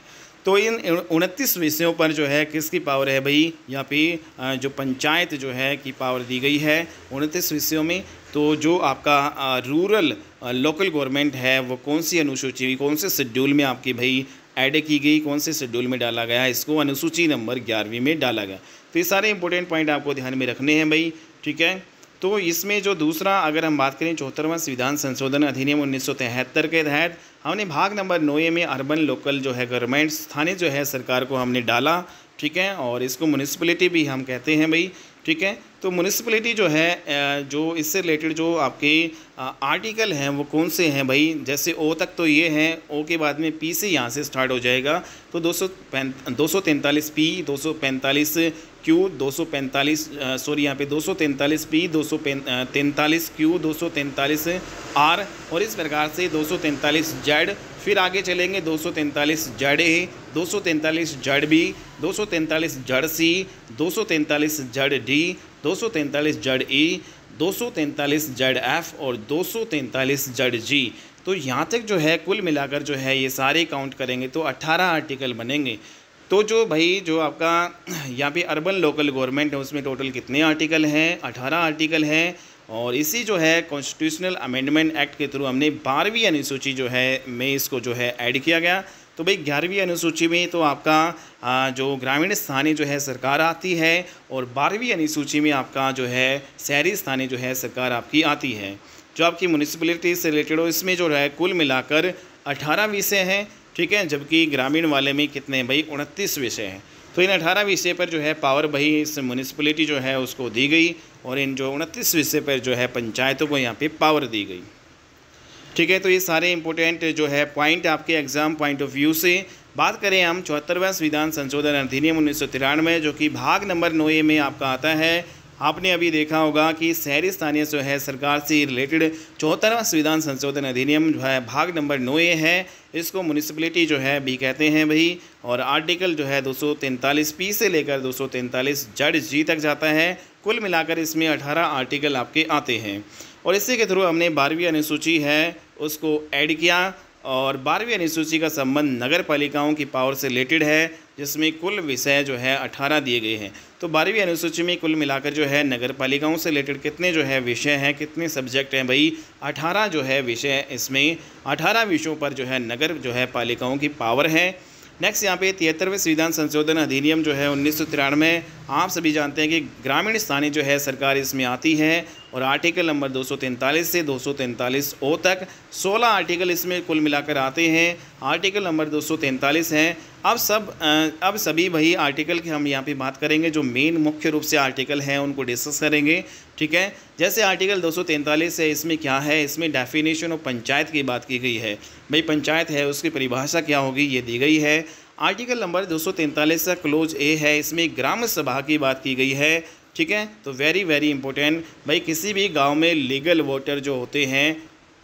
तो इन 29 विषयों पर जो है किसकी पावर है भाई? यहाँ पे जो पंचायत जो है की पावर दी गई है 29 विषयों में। तो जो आपका रूरल लोकल गवर्नमेंट है वो कौन सी अनुसूची, कौन से शेड्यूल में आपकी भाई ऐड की गई, कौन से शेड्यूल में डाला गया, इसको अनुसूची नंबर 11वीं में डाला गया। तो ये सारे इंपॉर्टेंट पॉइंट आपको ध्यान में रखने हैं भाई। ठीक है। तो इसमें जो दूसरा अगर हम बात करें 74वां संविधान संशोधन अधिनियम 1973 के तहत हमने भाग नंबर 9 में अर्बन लोकल जो है गवर्नमेंट, स्थानीय जो है सरकार को हमने डाला। ठीक है। और इसको म्यूनिसिपैलिटी भी हम कहते हैं भाई। ठीक है। तो म्यूनिसिपैलिटी जो है जो इससे रिलेटेड जो आपके आर्टिकल हैं वो कौन से हैं भाई? जैसे ओ तक तो ये हैं, ओ के बाद में पी से यहाँ से स्टार्ट हो जाएगा। तो 243 पी, 245 क्यू, 245 सॉरी यहाँ पे 243 पी, 243 क्यू, 243 आर, और इस प्रकार से 243 जेड। फिर आगे चलेंगे 243 Z A, 243 Z B, 243 Z C, 243 Z D, 243 Z E, 243 Z F और 243 जेड जी। तो यहाँ तक जो है कुल मिलाकर जो है ये सारे काउंट करेंगे तो 18 आर्टिकल बनेंगे। तो जो भाई जो आपका यहाँ पे अर्बन लोकल गवर्नमेंट है उसमें टोटल कितने आर्टिकल हैं? 18 आर्टिकल हैं। और इसी जो है कॉन्स्टिट्यूशनल अमेंडमेंट एक्ट के थ्रू हमने 12वीं अनुसूची जो है में इसको जो है ऐड किया गया। तो भाई 11वीं अनुसूची में तो आपका जो ग्रामीण स्थानीय जो है सरकार आती है, और 12वीं अनुसूची में आपका जो है शहरी स्थानीय जो है सरकार आपकी आती है। जो आपकी म्यूनिसिपैलिटी से रिलेटेड हो इसमें जो है कुल मिलाकर 18 विषय हैं। ठीक है। जबकि ग्रामीण वाले में कितने भाई? 29 विषय हैं। तो इन 18 विषय पर जो है पावर भाई इस म्यूनिसिपैलिटी जो है उसको दी गई, और इन जो 29 विषय पर जो है पंचायतों को यहाँ पे पावर दी गई। ठीक है। तो ये सारे इंपॉर्टेंट जो है पॉइंट आपके एग्जाम पॉइंट ऑफ व्यू से बात करें हम 74वां संविधान संशोधन अधिनियम 1993 जो कि भाग नंबर 9 में आपका आता है। आपने अभी देखा होगा कि शहरी स्थानीय जो है सरकार से रिलेटेड 74वां संविधान संशोधन अधिनियम जो है भाग नंबर 9 है, इसको म्यूनिसिपैलिटी जो है भी कहते हैं भाई। और आर्टिकल जो है 243 पी से लेकर 243 जेड जी तक जाता है। कुल मिलाकर इसमें 18 आर्टिकल आपके आते हैं। और इसी के थ्रू हमने 12वीं अनुसूची है उसको ऐड किया, और 12वीं अनुसूची का संबंध नगर पालिकाओं की पावर से रिलेटेड है, जिसमें कुल विषय जो है 18 दिए गए हैं। तो 12वीं अनुसूची में कुल मिलाकर जो है नगर पालिकाओं से रिलेटेड कितने जो है विषय हैं, कितने सब्जेक्ट हैं भाई? 18 जो है विषय, इसमें 18 विषयों पर जो है नगर जो है पालिकाओं की पावर है। नेक्स्ट यहाँ पे 73वें संविधान संशोधन अधिनियम जो है 1993, आप सभी जानते हैं कि ग्रामीण स्थानीय जो है सरकार इसमें आती है, और आर्टिकल नंबर 243 से 243 ओ तक 16 आर्टिकल इसमें कुल मिलाकर आते हैं। आर्टिकल नंबर 243 हैं। अब सभी वही आर्टिकल की हम यहाँ पे बात करेंगे, जो मेन मुख्य रूप से आर्टिकल हैं उनको डिस्कस करेंगे। ठीक है। जैसे आर्टिकल 243 है, इसमें क्या है? इसमें डेफिनेशन ऑफ पंचायत की बात की गई है। भाई पंचायत है उसकी परिभाषा क्या होगी ये दी गई है। आर्टिकल नंबर 243 का क्लोज ए है, इसमें ग्राम सभा की बात की गई है। ठीक है। तो वेरी इंपॉर्टेंट भाई, किसी भी गांव में लीगल वोटर जो होते हैं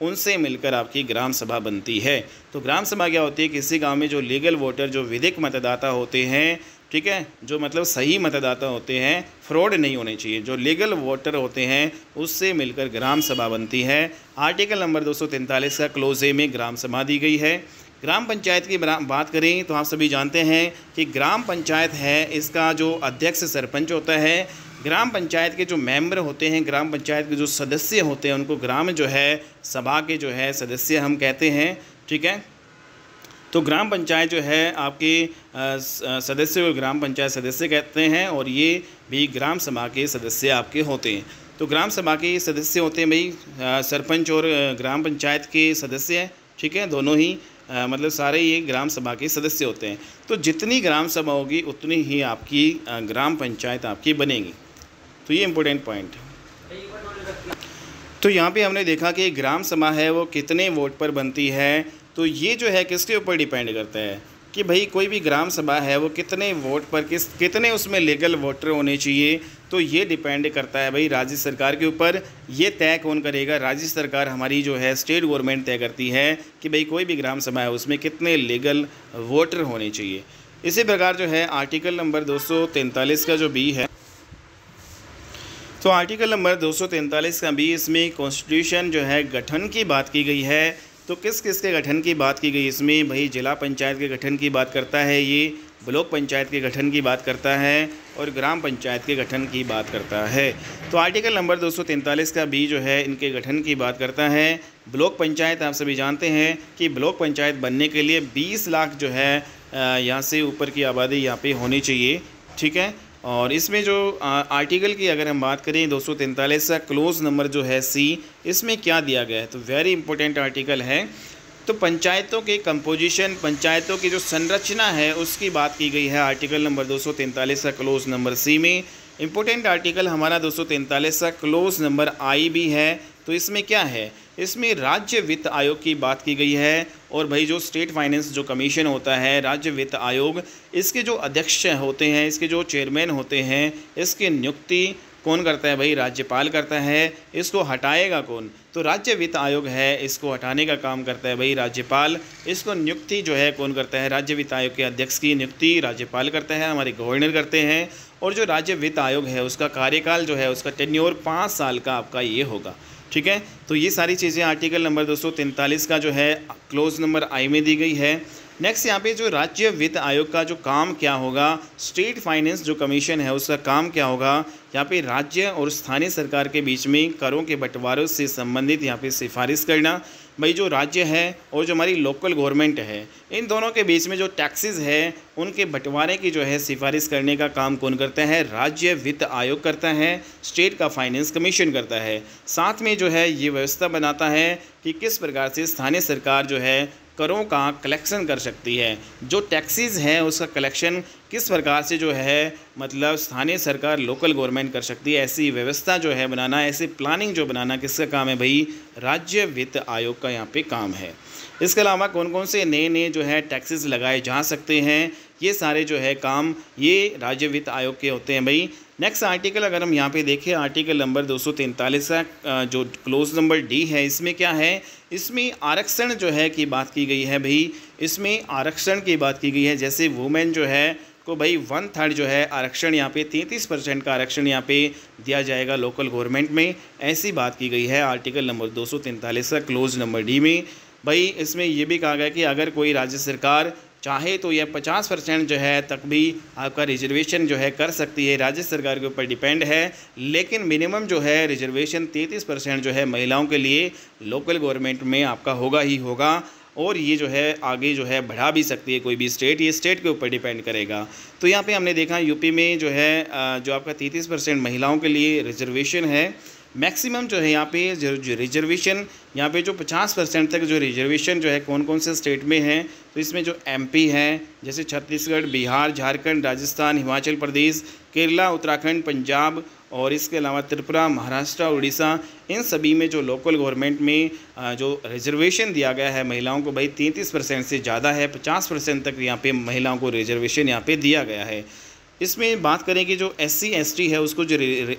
उनसे मिलकर आपकी ग्राम सभा बनती है। तो ग्राम सभा क्या होती है? किसी गांव में जो लीगल वोटर जो विधिक मतदाता होते हैं, ठीक है, जो मतलब सही मतदाता होते हैं, फ्रॉड नहीं होने चाहिए, जो लीगल वोटर होते हैं उससे मिलकर ग्राम सभा बनती है। आर्टिकल नंबर 243 का क्लोज ए में ग्राम सभा दी गई है। ग्राम पंचायत की बात करें तो आप सभी जानते हैं कि ग्राम पंचायत है, इसका जो अध्यक्ष सरपंच होता है, ग्राम पंचायत के जो मेंबर होते हैं, ग्राम पंचायत के जो सदस्य होते हैं, उनको ग्राम जो है सभा के जो है सदस्य हम कहते हैं। ठीक है। तो ग्राम पंचायत जो है आपके सदस्य को ग्राम पंचायत सदस्य कहते हैं, और ये भी ग्राम सभा के सदस्य आपके होते हैं। तो ग्राम सभा के सदस्य होते हैं भाई सरपंच और ग्राम पंचायत के सदस्य। ठीक है। दोनों ही मतलब सारे ये ग्राम सभा के सदस्य होते हैं। तो जितनी ग्राम सभा होगी उतनी ही आपकी ग्राम पंचायत आपकी बनेगी। तो ये इम्पोर्टेंट पॉइंट है। तो यहाँ पे हमने देखा कि ग्राम सभा है वो कितने वोट पर बनती है, तो ये जो है किसके ऊपर डिपेंड करता है कि भाई कोई भी ग्राम सभा है वो कितने वोट पर कितने उसमें लीगल वोटर होने चाहिए। तो ये डिपेंड करता है भाई राज्य सरकार के ऊपर। ये तय कौन करेगा? राज्य सरकार हमारी जो है स्टेट गवर्नमेंट तय करती है कि भाई कोई भी ग्राम सभा है उसमें कितने लीगल वोटर होने चाहिए। इसी प्रकार जो है आर्टिकल नंबर 243 का जो बी है, तो आर्टिकल नंबर 243 का बी, इसमें कॉन्स्टिट्यूशन जो है गठन की बात की गई है। तो किस किस के गठन की बात की गई इसमें? भाई जिला पंचायत के गठन की बात करता है, ये ब्लॉक पंचायत के गठन की बात करता है और ग्राम पंचायत के गठन की बात करता है। तो आर्टिकल नंबर 243 का बी जो है इनके गठन की बात करता है। ब्लॉक पंचायत आप सभी जानते हैं कि ब्लॉक पंचायत बनने के लिए 20 लाख जो है यहाँ से ऊपर की आबादी यहाँ पे होनी चाहिए, ठीक है। और इसमें जो आर्टिकल की अगर हम बात करें 243 का क्लोज नंबर जो है सी, इसमें क्या दिया गया है? तो वेरी इंपॉर्टेंट आर्टिकल है। तो पंचायतों के कंपोजिशन, पंचायतों की जो संरचना है उसकी बात की गई है आर्टिकल नंबर 243 का क्लोज नंबर सी में। इम्पोर्टेंट आर्टिकल हमारा 243 का क्लोज नंबर आई भी है। तो इसमें क्या है? इसमें राज्य वित्त आयोग की बात की गई है। और भाई जो स्टेट फाइनेंस जो कमीशन होता है, राज्य वित्त आयोग, इसके जो अध्यक्ष होते हैं, इसके जो चेयरमैन होते हैं, इसकी नियुक्ति कौन करता है? भाई राज्यपाल करता है। इसको हटाएगा कौन? तो राज्य वित्त आयोग है, इसको हटाने का काम करता है भाई राज्यपाल। इसको नियुक्ति जो है कौन करता है? राज्य वित्त आयोग के अध्यक्ष की नियुक्ति राज्यपाल करता है, हमारे गवर्नर करते हैं। और जो राज्य वित्त आयोग है उसका कार्यकाल जो है, उसका टेन्योर 5 साल का आपका ये होगा, ठीक है। तो ये सारी चीज़ें आर्टिकल नंबर 243 का जो है क्लोज नंबर आई में दी गई है। नेक्स्ट यहाँ पे जो राज्य वित्त आयोग का जो काम क्या होगा, स्टेट फाइनेंस जो कमीशन है उसका काम क्या होगा? यहाँ पे राज्य और स्थानीय सरकार के बीच में करों के बंटवारों से संबंधित यहाँ पे सिफारिश करना। भाई जो राज्य है और जो हमारी लोकल गवर्नमेंट है, इन दोनों के बीच में जो टैक्सेस है उनके बंटवारे की जो है सिफारिश करने का काम कौन करता है? राज्य वित्त आयोग करता है, स्टेट का फाइनेंस कमीशन करता है। साथ में जो है ये व्यवस्था बनाता है कि किस प्रकार से स्थानीय सरकार जो है करों का कलेक्शन कर सकती है, जो टैक्सेस है उसका कलेक्शन किस प्रकार से जो है मतलब स्थानीय सरकार, लोकल गवर्नमेंट कर सकती है। ऐसी व्यवस्था जो है बनाना, ऐसी प्लानिंग जो बनाना किसका काम है? भाई राज्य वित्त आयोग का यहाँ पे काम है। इसके अलावा कौन कौन से नए नए जो है टैक्सेस लगाए जा सकते हैं, ये सारे जो है काम ये राज्य वित्त आयोग के होते हैं भाई। नेक्स्ट आर्टिकल अगर हम यहाँ पे देखें, आर्टिकल नंबर 243 का जो क्लोज नंबर डी है, इसमें क्या है? इसमें आरक्षण जो है की बात की गई है भाई। इसमें आरक्षण की बात की गई है, जैसे वुमेन जो है को भाई 1/3 जो है आरक्षण यहाँ पे 33% का आरक्षण यहाँ पे दिया जाएगा लोकल गवर्नमेंट में, ऐसी बात की गई है आर्टिकल नंबर 243 का क्लोज नंबर डी में। भाई इसमें ये भी कहा गया कि अगर कोई राज्य सरकार चाहे तो यह 50% जो है तक भी आपका रिजर्वेशन जो है कर सकती है, राज्य सरकार के ऊपर डिपेंड है। लेकिन मिनिमम जो है रिजर्वेशन 33% जो है महिलाओं के लिए लोकल गवर्नमेंट में आपका होगा ही होगा। और ये जो है आगे जो है बढ़ा भी सकती है कोई भी स्टेट, ये स्टेट के ऊपर डिपेंड करेगा। तो यहाँ पे हमने देखा यूपी में जो है जो आपका 33% महिलाओं के लिए रिजर्वेशन है। मैक्सिमम जो है यहाँ पे जो रिजर्वेशन यहाँ पे जो 50% तक जो रिजर्वेशन जो है कौन कौन से स्टेट में है? तो इसमें जो एमपी है, जैसे छत्तीसगढ़, बिहार, झारखंड, राजस्थान, हिमाचल प्रदेश, केरला, उत्तराखंड, पंजाब और इसके अलावा त्रिपुरा, महाराष्ट्र, उड़ीसा, इन सभी में जो लोकल गवर्नमेंट में जो रिजर्वेशन दिया गया है महिलाओं को भाई 33% से ज़्यादा है, 50% तक यहाँ पे महिलाओं को रिजर्वेशन यहाँ पे दिया गया है। इसमें बात करें कि जो SC ST है उसको जो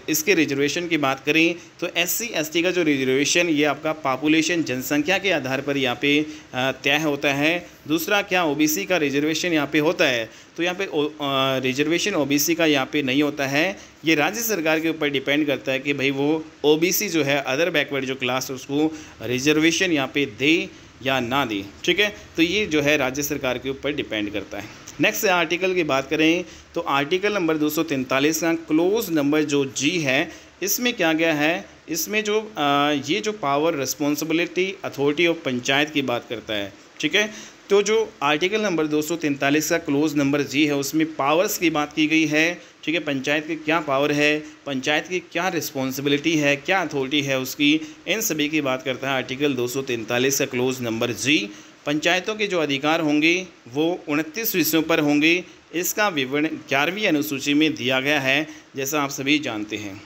इसके रिजर्वेशन की बात करें तो SC ST का जो रिजर्वेशन ये आपका पॉपुलेशन, जनसंख्या के आधार पर यहाँ पे तय होता है। दूसरा क्या OBC का रिजर्वेशन यहाँ पे होता है? तो यहाँ पे रिजर्वेशन OBC का यहाँ पे नहीं होता है, ये राज्य सरकार के ऊपर डिपेंड करता है कि भाई वो OBC जो है अदर बैकवर्ड जो क्लास उसको रिजर्वेशन यहाँ पे दे या ना दे, ठीक है। तो ये जो है राज्य सरकार के ऊपर डिपेंड करता है। नेक्स्ट आर्टिकल की बात करें तो आर्टिकल नंबर 243 का क्लोज नंबर जो जी है, इसमें क्या गया है? इसमें जो ये जो power, responsibility, authority of panchayat की बात करता है, ठीक है। तो जो आर्टिकल नंबर 243 का क्लोज नंबर जी है उसमें पावर्स की बात की गई है, ठीक है। पंचायत की क्या पावर है, पंचायत की क्या रिस्पॉन्सिबिलिटी है, क्या अथॉरिटी है उसकी, इन सभी की बात करता है आर्टिकल 243 का क्लोज नंबर जी। पंचायतों के जो अधिकार होंगे वो 29 विषयों पर होंगे। इसका विवरण 11वीं अनुसूची में दिया गया है, जैसा आप सभी जानते हैं।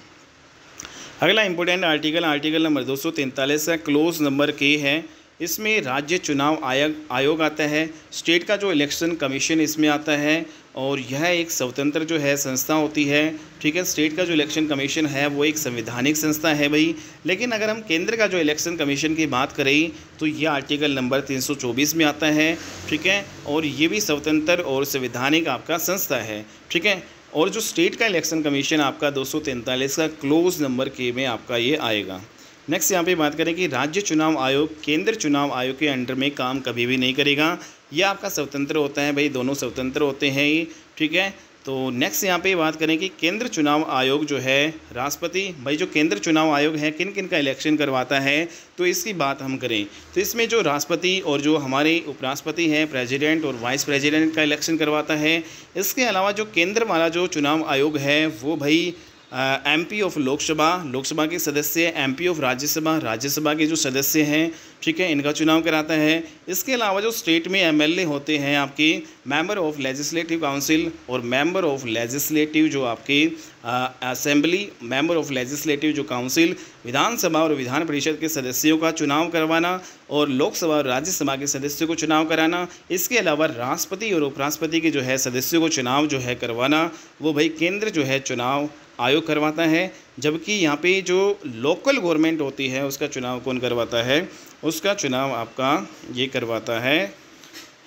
अगला इंपॉर्टेंट आर्टिकल आर्टिकल नंबर 243 का क्लोज नंबर के है। इसमें राज्य चुनाव आयोग आता है, स्टेट का जो इलेक्शन कमीशन इसमें आता है और यह एक स्वतंत्र जो है संस्था होती है। ठीक है, स्टेट का जो इलेक्शन कमीशन है वो एक संवैधानिक संस्था है भाई। लेकिन अगर हम केंद्र का जो इलेक्शन कमीशन की बात करें तो ये आर्टिकल नंबर 324 में आता है। ठीक है, और ये भी स्वतंत्र और संवैधानिक आपका संस्था है। ठीक है, और जो स्टेट का इलेक्शन कमीशन आपका 243 का क्लोज नंबर के में आपका ये आएगा। नेक्स्ट यहाँ पे बात करें कि राज्य चुनाव आयोग केंद्र चुनाव आयोग के अंडर में काम कभी भी नहीं करेगा, यह आपका स्वतंत्र होता है भाई, दोनों स्वतंत्र होते हैं ये। ठीक है, तो नेक्स्ट यहाँ पे बात करें कि केंद्र चुनाव आयोग जो है राष्ट्रपति भाई, जो केंद्र चुनाव आयोग है किन किन का इलेक्शन करवाता है तो इसकी बात हम करें तो इसमें जो राष्ट्रपति और जो हमारे उपराष्ट्रपति हैं प्रेसिडेंट और वाइस प्रेसिडेंट का इलेक्शन करवाता है। इसके अलावा जो केंद्र वाला जो चुनाव आयोग है वो भाई एमपी ऑफ लोकसभा के सदस्य, एमपी ऑफ राज्यसभा के जो सदस्य हैं, ठीक है, इनका चुनाव कराता है। इसके अलावा जो स्टेट में एमएलए होते हैं आपके मेंबर ऑफ लेजिस्लेटिव काउंसिल और मेंबर ऑफ लेजिस्लेटिव जो आपके असेंबली, मेंबर ऑफ लेजिस्लेटिव जो काउंसिल, विधानसभा और विधान परिषद के सदस्यों का चुनाव करवाना और लोकसभा और राज्यसभा के सदस्यों को चुनाव कराना। इसके अलावा राष्ट्रपति और उपराष्ट्रपति के जो है सदस्यों को चुनाव जो है करवाना वो भाई केंद्र जो है चुनाव आयोग करवाता है। जबकि यहाँ पे जो लोकल गवर्नमेंट होती है उसका चुनाव कौन करवाता है, उसका चुनाव आपका ये करवाता है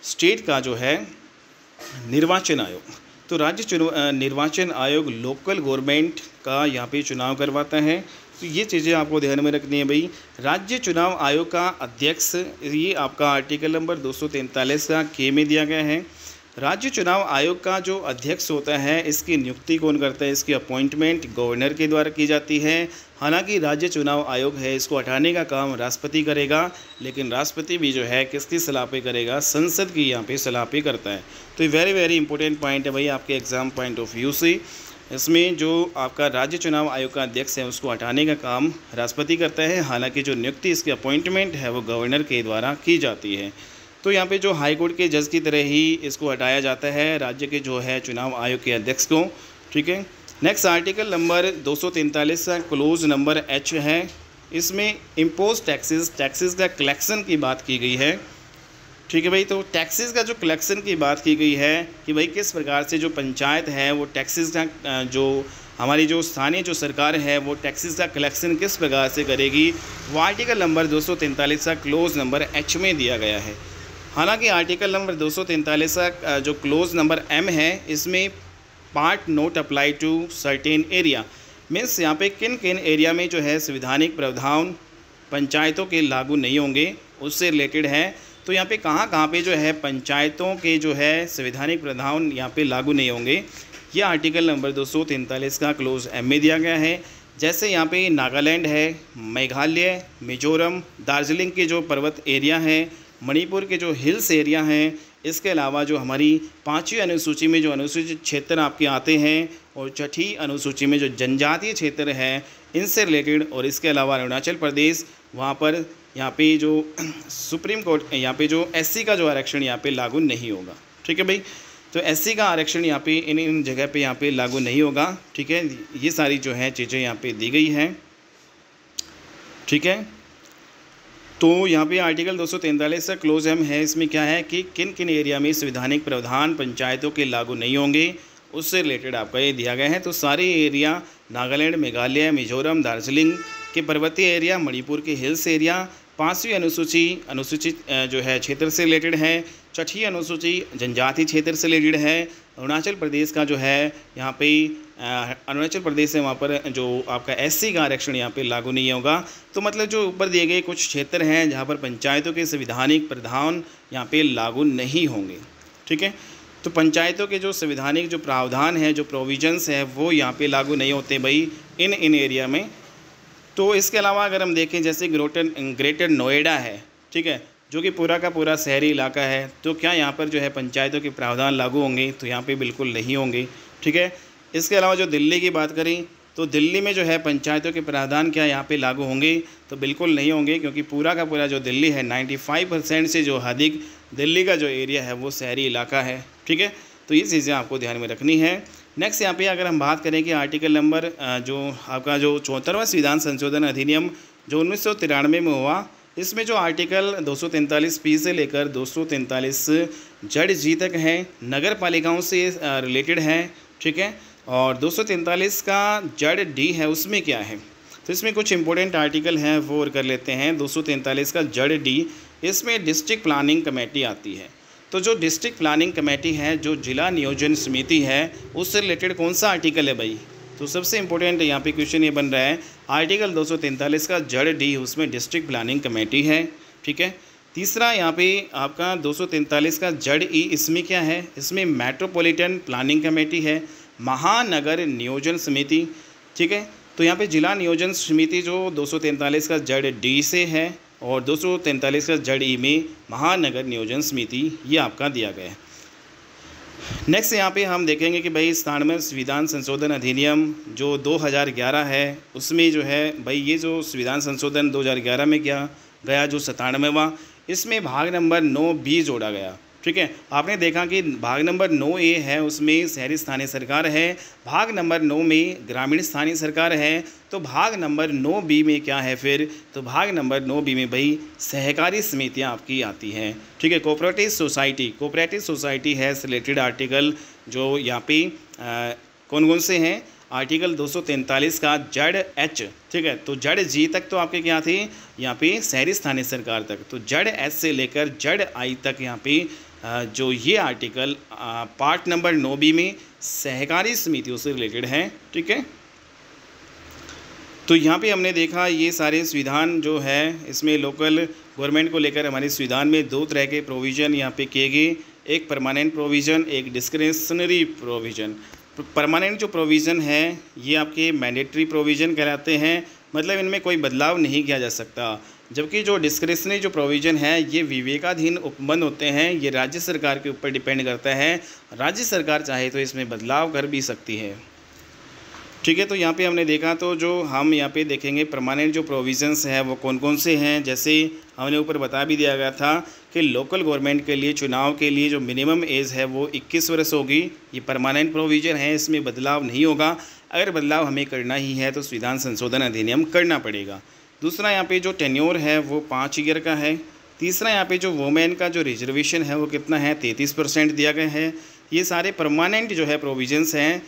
स्टेट का जो है निर्वाचन आयोग। तो राज्य निर्वाचन आयोग लोकल गवर्नमेंट का यहाँ पे चुनाव करवाता है। तो ये चीज़ें आपको ध्यान में रखनी है भाई। राज्य चुनाव आयोग का अध्यक्ष ये आपका आर्टिकल नंबर 243 का के में दिया गया है। राज्य चुनाव आयोग का जो अध्यक्ष होता है इसकी नियुक्ति कौन करता है, इसकी अपॉइंटमेंट गवर्नर के द्वारा की जाती है। हालांकि राज्य चुनाव आयोग है इसको हटाने का काम राष्ट्रपति करेगा, लेकिन राष्ट्रपति भी जो है किसकी सलाह पे करेगा, संसद की यहाँ पे सलाह पे करता है। तो ये वेरी वेरी इंपॉर्टेंट पॉइंट है भाई आपके एग्जाम पॉइंट ऑफ व्यू से। इसमें जो आपका राज्य चुनाव आयोग का अध्यक्ष है उसको हटाने का काम राष्ट्रपति करता है, हालांकि जो नियुक्ति इसकी अपॉइंटमेंट है वो गवर्नर के द्वारा की जाती है। तो यहाँ पे जो हाई कोर्ट के जज की तरह ही इसको हटाया जाता है राज्य के जो है चुनाव आयोग के अध्यक्ष को। ठीक है, नेक्स्ट आर्टिकल नंबर 243 का क्लोज नंबर एच है। इसमें इम्पोज टैक्सेस का कलेक्शन की बात की गई है। ठीक है भाई, तो टैक्सेस का जो कलेक्शन की बात की गई है कि भाई किस प्रकार से जो पंचायत है वो टैक्सेस का जो हमारी जो स्थानीय जो सरकार है वो टैक्सेस का कलेक्शन किस प्रकार से करेगी, वो आर्टिकल नंबर 243 का क्लोज नंबर एच में दिया गया है। हालांकि आर्टिकल नंबर 243 का जो क्लोज नंबर एम है इसमें part not apply to certain area means यहाँ पे किन किन एरिया में जो है संवैधानिक प्रावधान पंचायतों के लागू नहीं होंगे उससे रिलेटेड है। तो यहाँ पे कहाँ पे जो है पंचायतों के जो है संवैधानिक प्रावधान यहाँ पे लागू नहीं होंगे, यह आर्टिकल नंबर 243 का क्लोज एम में दिया गया है। जैसे यहाँ पे नागालैंड है, मेघालय, मिजोरम, दार्जिलिंग के जो पर्वत एरिया है, मणिपुर के जो हिल्स एरिया हैं, इसके अलावा जो हमारी 5वीं अनुसूची में जो अनुसूचित क्षेत्र आपके आते हैं और 6ठी अनुसूची में जो जनजातीय क्षेत्र हैं इनसे रिलेटेड, और इसके अलावा अरुणाचल प्रदेश वहाँ पर यहाँ पे जो सुप्रीम कोर्ट यहाँ पे जो एससी का जो आरक्षण यहाँ पे लागू नहीं होगा। ठीक है भाई, तो एससी का आरक्षण यहाँ पे इन जगह पे यहाँ पे लागू नहीं होगा। ठीक है, ये सारी जो है चीज़ें यहाँ पे दी गई हैं। ठीक है, तो यहाँ पे आर्टिकल 243 का क्लोज एम है। इसमें क्या है कि किन किन एरिया में संवैधानिक प्रावधान पंचायतों के लागू नहीं होंगे उससे रिलेटेड आपका ये दिया गया है। तो सारे एरिया नागालैंड, मेघालय, मिजोरम, दार्जिलिंग के पर्वतीय एरिया, मणिपुर के हिल्स एरिया, 5वीं अनुसूचित जो है क्षेत्र से रिलेटेड है, 6ठी अनुसूची जनजातीय क्षेत्र से रिलेटेड है, अरुणाचल प्रदेश का जो है यहाँ पे अरुणाचल प्रदेश है वहाँ पर जो आपका एससी का आरक्षण यहाँ पे लागू नहीं होगा। तो मतलब जो ऊपर दिए गए कुछ क्षेत्र हैं जहाँ पर पंचायतों के संवैधानिक प्रावधान यहाँ पे लागू नहीं होंगे। ठीक है, तो पंचायतों के जो संवैधानिक जो प्रावधान है, जो प्रोविजंस है वो यहाँ पे लागू नहीं होते भाई इन एरिया में। तो इसके अलावा अगर हम देखें जैसे ग्रेटर नोएडा है, ठीक है, जो कि पूरा का पूरा शहरी इलाका है, तो क्या यहाँ पर जो है पंचायतों के प्रावधान लागू होंगे, तो यहाँ पे बिल्कुल नहीं होंगे। ठीक है, इसके अलावा जो दिल्ली की बात करें तो दिल्ली में जो है पंचायतों के प्रावधान क्या यहाँ पे लागू होंगे, तो बिल्कुल नहीं होंगे, क्योंकि पूरा का पूरा जो दिल्ली है 95% से जो अधिक दिल्ली का जो एरिया है वो शहरी इलाका है। ठीक है, तो ये चीज़ें आपको ध्यान में रखनी है। नेक्स्ट यहाँ पे अगर हम बात करें कि आर्टिकल नंबर जो आपका जो 74वां संविधान संशोधन अधिनियम जो 1993 में हुआ, इसमें जो आर्टिकल 243 से लेकर 243 जड़ जी तक है, नगर पालिकाओं से रिलेटेड है, ठीक है। और 243 का जड़ डी है, उसमें क्या है, तो इसमें कुछ इंपॉर्टेंट आर्टिकल हैं वो कर लेते हैं। 243 का जड़ डी, इसमें डिस्ट्रिक्ट प्लानिंग कमेटी आती है। तो जो डिस्ट्रिक्ट प्लानिंग कमेटी है, जो जिला नियोजन समिति है, उससे रिलेटेड कौन सा आर्टिकल है भाई, तो सबसे इंपॉर्टेंट यहाँ पे क्वेश्चन ये बन रहा है, आर्टिकल 243 का जड़ डी, उसमें डिस्ट्रिक्ट प्लानिंग कमेटी है, ठीक है। तीसरा यहाँ पे आपका 243 का जड़ ई, इसमें क्या है, इसमें मेट्रोपॉलिटन प्लानिंग कमेटी है, महानगर नियोजन समिति, ठीक है। तो यहाँ पे जिला नियोजन समिति जो 243 का जड़ डी से है और 243 का जड़ ई में महानगर नियोजन समिति, ये आपका दिया गया है। नेक्स्ट यहाँ पे हम देखेंगे कि भाई 97 संविधान संशोधन अधिनियम जो 2011 है, उसमें जो है भाई ये जो संविधान संशोधन 2011 में किया गया जो 97वां, इसमें भाग नंबर 9B जोड़ा गया, ठीक है। आपने देखा कि भाग नंबर 9A है, उसमें शहरी स्थानीय सरकार है, भाग नंबर 9 में ग्रामीण स्थानीय सरकार है, तो भाग नंबर 9B में क्या है फिर, तो भाग नंबर 9B में भाई सहकारी समितियां आपकी आती हैं, ठीक है। कोऑपरेटिव सोसाइटी है रिलेटेड आर्टिकल जो यहाँ पे कौन कौन से हैं, आर्टिकल 243 का जड़ एच, ठीक है। तो जड़ जी तक तो आपके क्या थे यहाँ पे शहरी स्थानीय सरकार तक, तो जड़ एच से लेकर जड़ आई तक यहाँ पे जो ये आर्टिकल पार्ट नंबर 9B में सहकारी समितियों से रिलेटेड है, ठीक है। तो यहाँ पे हमने देखा ये सारे संविधान जो है, इसमें लोकल गवर्नमेंट को लेकर हमारे संविधान में दो तरह के प्रोविज़न यहाँ पे किए गए, एक परमानेंट प्रोविज़न, एक डिस्क्रिशनरी प्रोविज़न। परमानेंट जो प्रोविज़न है ये आपके मैंडेटरी प्रोविज़न कहलाते हैं, मतलब इनमें कोई बदलाव नहीं किया जा सकता। जबकि जो डिस्क्रिशनरी जो प्रोविज़न है ये विवेकाधीन उपबंध होते हैं, ये राज्य सरकार के ऊपर डिपेंड करता है, राज्य सरकार चाहे तो इसमें बदलाव कर भी सकती है, ठीक है। तो यहाँ पे हमने देखा, तो जो हम यहाँ पे देखेंगे परमानेंट जो प्रोविज़न्स हैं वो कौन कौन से हैं, जैसे हमने ऊपर बता भी दिया गया था कि लोकल गवर्नमेंट के लिए चुनाव के लिए जो मिनिमम एज है वो 21 वर्ष होगी, ये परमानेंट प्रोविज़न है, इसमें बदलाव नहीं होगा। अगर बदलाव हमें करना ही है तो संविधान संशोधन अधिनियम करना पड़ेगा। दूसरा यहाँ पे जो टेन्योर है वो 5 ईयर का है। तीसरा यहाँ पे जो वोमेन का जो रिजर्वेशन है वो कितना है, 33% दिया गया है। ये सारे परमानेंट जो है प्रोविजंस हैं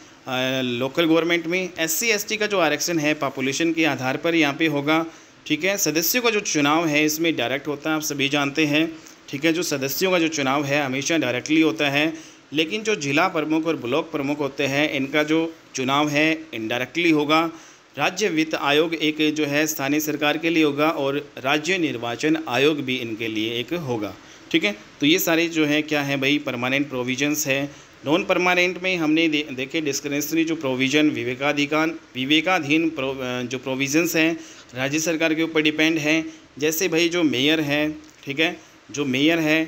लोकल गवर्नमेंट में। SC ST का जो आरक्षण है पॉपुलेशन के आधार पर यहाँ पे होगा, ठीक है। सदस्यों का जो चुनाव है इसमें डायरेक्ट होता है, आप सभी जानते हैं, ठीक है। जो सदस्यों का जो चुनाव है हमेशा डायरेक्टली होता है, लेकिन जो जिला प्रमुख और ब्लॉक प्रमुख होते हैं इनका जो चुनाव है इनडायरेक्टली होगा। राज्य वित्त आयोग एक जो है स्थानीय सरकार के लिए होगा और राज्य निर्वाचन आयोग भी इनके लिए एक होगा, ठीक है। तो ये सारे जो है क्या है भाई परमानेंट प्रोविजंस है। नॉन परमानेंट में हमने देखे डिस्क्रिशनरी जो प्रोविज़न विवेकाधीन जो प्रोविजंस हैं राज्य सरकार के ऊपर डिपेंड है। जैसे भाई जो मेयर है, ठीक है, जो मेयर है,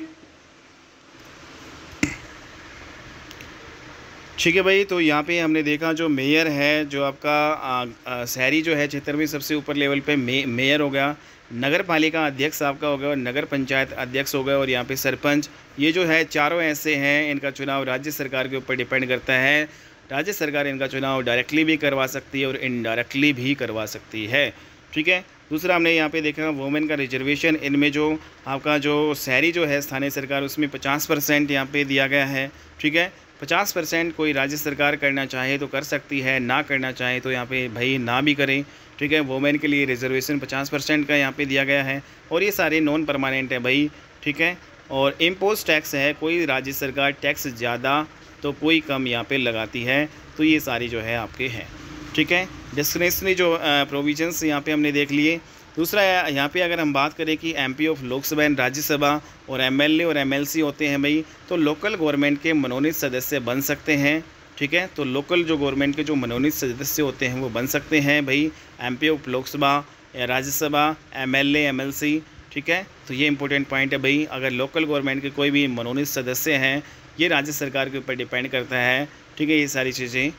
ठीक है भाई। तो यहाँ पे हमने देखा जो मेयर है, जो आपका शहरी जो है क्षेत्र में सबसे ऊपर लेवल पे मेयर हो गया, नगर पालिका अध्यक्ष आपका हो गया और नगर पंचायत अध्यक्ष हो गया और यहाँ पे सरपंच। ये जो है चारों ऐसे हैं, इनका चुनाव राज्य सरकार के ऊपर डिपेंड करता है। राज्य सरकार इनका चुनाव डायरेक्टली भी करवा सकती है और इनडायरेक्टली भी करवा सकती है, ठीक है। दूसरा हमने यहाँ पे देखा वुमेन का रिजर्वेशन, इनमें जो आपका जो शहरी जो है स्थानीय सरकार उसमें 50% यहाँ पे दिया गया है, ठीक है। 50% कोई राज्य सरकार करना चाहे तो कर सकती है, ना करना चाहे तो यहाँ पे भाई ना भी करें, ठीक है। वुमेन के लिए रिजर्वेशन 50% का यहाँ पे दिया गया है और ये सारे नॉन परमानेंट है भाई, ठीक है। और इम्पोज टैक्स है, कोई राज्य सरकार टैक्स ज़्यादा तो कोई कम यहाँ पे लगाती है, तो ये सारी जो है आपके हैं, ठीक है। डिस्क्रिशनरी जो प्रोविजंस यहाँ पे हमने देख लिए। दूसरा यहाँ पे अगर हम बात करें कि MP of Lok Sabha and Rajya Sabha और MLA और MLC होते हैं भाई, तो लोकल गवर्नमेंट के मनोनीत सदस्य बन सकते हैं, ठीक है। तो लोकल जो गवर्नमेंट के जो मनोनीत सदस्य होते हैं वो बन सकते हैं भाई MP ऑफ लोकसभा या राज्यसभा, MLA MLC, ठीक है। तो ये इंपॉर्टेंट पॉइंट है भाई, अगर लोकल गवर्नमेंट के कोई भी मनोनीत सदस्य हैं, ये राज्य सरकार के ऊपर डिपेंड करता है, ठीक है, ये सारी चीज़ें।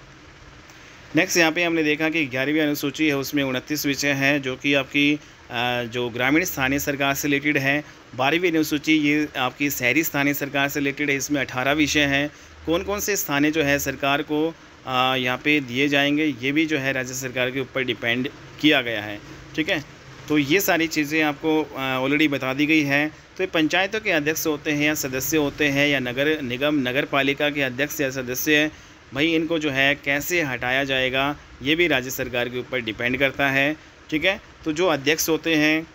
नेक्स्ट यहाँ पे हमने देखा कि 11वीं अनुसूची है, उसमें 29 विषय हैं जो कि आपकी जो ग्रामीण स्थानीय सरकार से रिलेटेड है। 12वीं अनुसूची ये आपकी शहरी स्थानीय सरकार से रिलेटेड है, इसमें 18 विषय हैं। कौन कौन से स्थानीय जो है सरकार को यहाँ पे दिए जाएंगे, ये भी जो है राज्य सरकार के ऊपर डिपेंड किया गया है। ठीक है, तो ये सारी चीज़ें आपको ऑलरेडी बता दी गई है। तो ये पंचायतों के अध्यक्ष होते हैं या सदस्य होते हैं या नगर निगम नगर पालिका के अध्यक्ष या सदस्य हैं, भाई इनको जो है कैसे हटाया जाएगा ये भी राज्य सरकार के ऊपर डिपेंड करता है। ठीक है, तो जो अध्यक्ष होते हैं,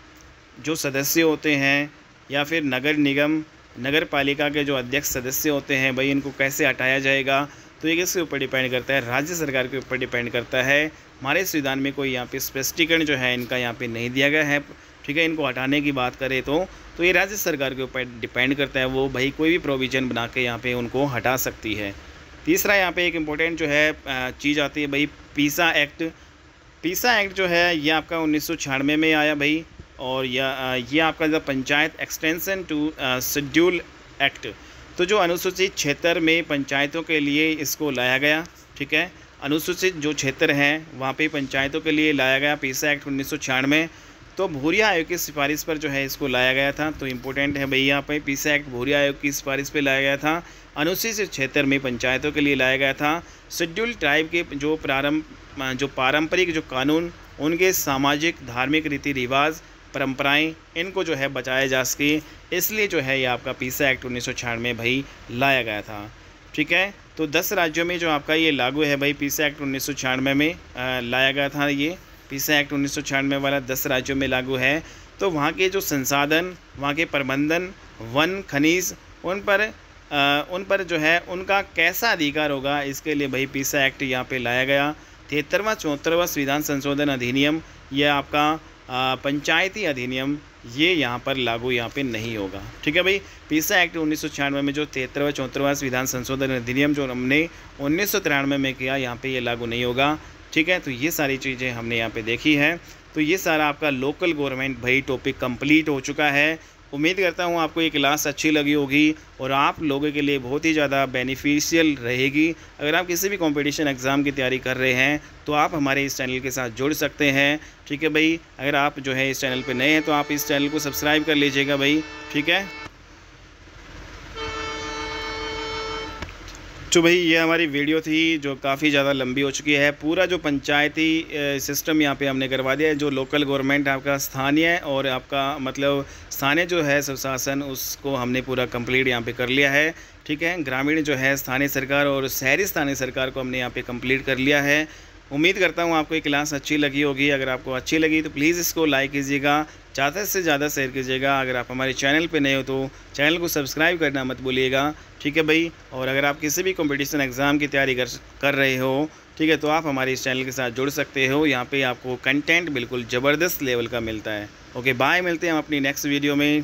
जो सदस्य होते हैं या फिर नगर निगम नगर पालिका के जो अध्यक्ष सदस्य होते हैं, भाई इनको कैसे हटाया जाएगा, तो ये किसके ऊपर डिपेंड करता है? राज्य सरकार के ऊपर डिपेंड करता है। हमारे संविधान में कोई यहाँ पे स्पष्टीकरण जो है इनका यहाँ पे नहीं दिया गया है। ठीक है, इनको हटाने की बात करें तो ये राज्य सरकार के ऊपर डिपेंड करता है, वो भाई कोई भी प्रोविज़न बना के यहाँ पे उनको हटा सकती है। तीसरा यहाँ पे एक इम्पोर्टेंट जो है चीज़ आती है भाई, पीसा एक्ट। पीसा एक्ट जो है ये आपका 1996 में आया भाई, और ये आपका जो panchayat extension to schedule act. तो जो अनुसूचित क्षेत्र में पंचायतों के लिए इसको लाया गया। ठीक है, अनुसूचित जो क्षेत्र हैं वहाँ पे पंचायतों के लिए लाया गया पीसा एक्ट 1996। तो भूरिया आयोग की सिफारिश पर जो है इसको लाया गया था। तो इम्पोर्टेंट है भाई, यहाँ पे पीसा एक्ट भूरिया आयोग की सिफारिश पे लाया गया था, अनुसूचित क्षेत्र में पंचायतों के लिए लाया गया था। शेड्यूल ट्राइब के जो पारंपरिक जो कानून, उनके सामाजिक धार्मिक रीति रिवाज परंपराएं, इनको जो है बचाया जा सके, इसलिए जो है ये आपका पीसा एक्ट 1996 भाई लाया गया था। ठीक है, तो 10 राज्यों में जो आपका ये लागू है भाई, पीसा एक्ट 1996 में लाया गया था। ये पीसा एक्ट 1996 वाला 10 राज्यों में लागू है। तो वहाँ के जो संसाधन, वहाँ के प्रबंधन, वन खनिज, उन पर जो है उनका कैसा अधिकार होगा, इसके लिए भाई पीसा एक्ट यहाँ पे लाया गया। 73वां 74वां संविधान संशोधन अधिनियम, यह आपका पंचायती अधिनियम, ये यहाँ पर लागू यहाँ पे नहीं होगा। ठीक है भाई, पीसा एक्ट 1996 में जो 73वां 74वां संविधान संशोधन अधिनियम जो हमने 1993 में किया, यहाँ पे ये लागू नहीं होगा। ठीक है, तो ये सारी चीज़ें हमने यहाँ पे देखी है। तो ये सारा आपका लोकल गवर्नमेंट भाई टॉपिक कंप्लीट हो चुका है। उम्मीद करता हूँ आपको ये क्लास अच्छी लगी होगी और आप लोगों के लिए बहुत ही ज़्यादा बेनिफिशियल रहेगी। अगर आप किसी भी कंपटीशन एग्ज़ाम की तैयारी कर रहे हैं तो आप हमारे इस चैनल के साथ जुड़ सकते हैं। ठीक है भाई, अगर आप जो है इस चैनल पे नए हैं तो आप इस चैनल को सब्सक्राइब कर लीजिएगा भाई। ठीक है, तो भाई ये हमारी वीडियो थी जो काफ़ी ज़्यादा लंबी हो चुकी है। पूरा जो पंचायती सिस्टम यहाँ पे हमने करवा दिया है, जो लोकल गवर्नमेंट आपका स्थानीय और आपका मतलब स्थानीय जो है स्वशासन, उसको हमने पूरा कंप्लीट यहाँ पे कर लिया है। ठीक है, ग्रामीण जो है स्थानीय सरकार और शहरी स्थानीय सरकार को हमने यहाँ पे कंप्लीट कर लिया है। उम्मीद करता हूँ आपको ये क्लास अच्छी लगी होगी। अगर आपको अच्छी लगी तो प्लीज़ इसको लाइक कीजिएगा, ज़्यादा से ज़्यादा शेयर कीजिएगा। अगर आप हमारे चैनल पे नए हो तो चैनल को सब्सक्राइब करना मत भूलिएगा। ठीक है भाई, और अगर आप किसी भी कंपटीशन एग्ज़ाम की तैयारी कर रहे हो, ठीक है, तो आप हमारे इस चैनल के साथ जुड़ सकते हो। यहाँ पे आपको कंटेंट बिल्कुल ज़बरदस्त लेवल का मिलता है। ओके बाय, मिलते हैं हम अपनी नेक्स्ट वीडियो में।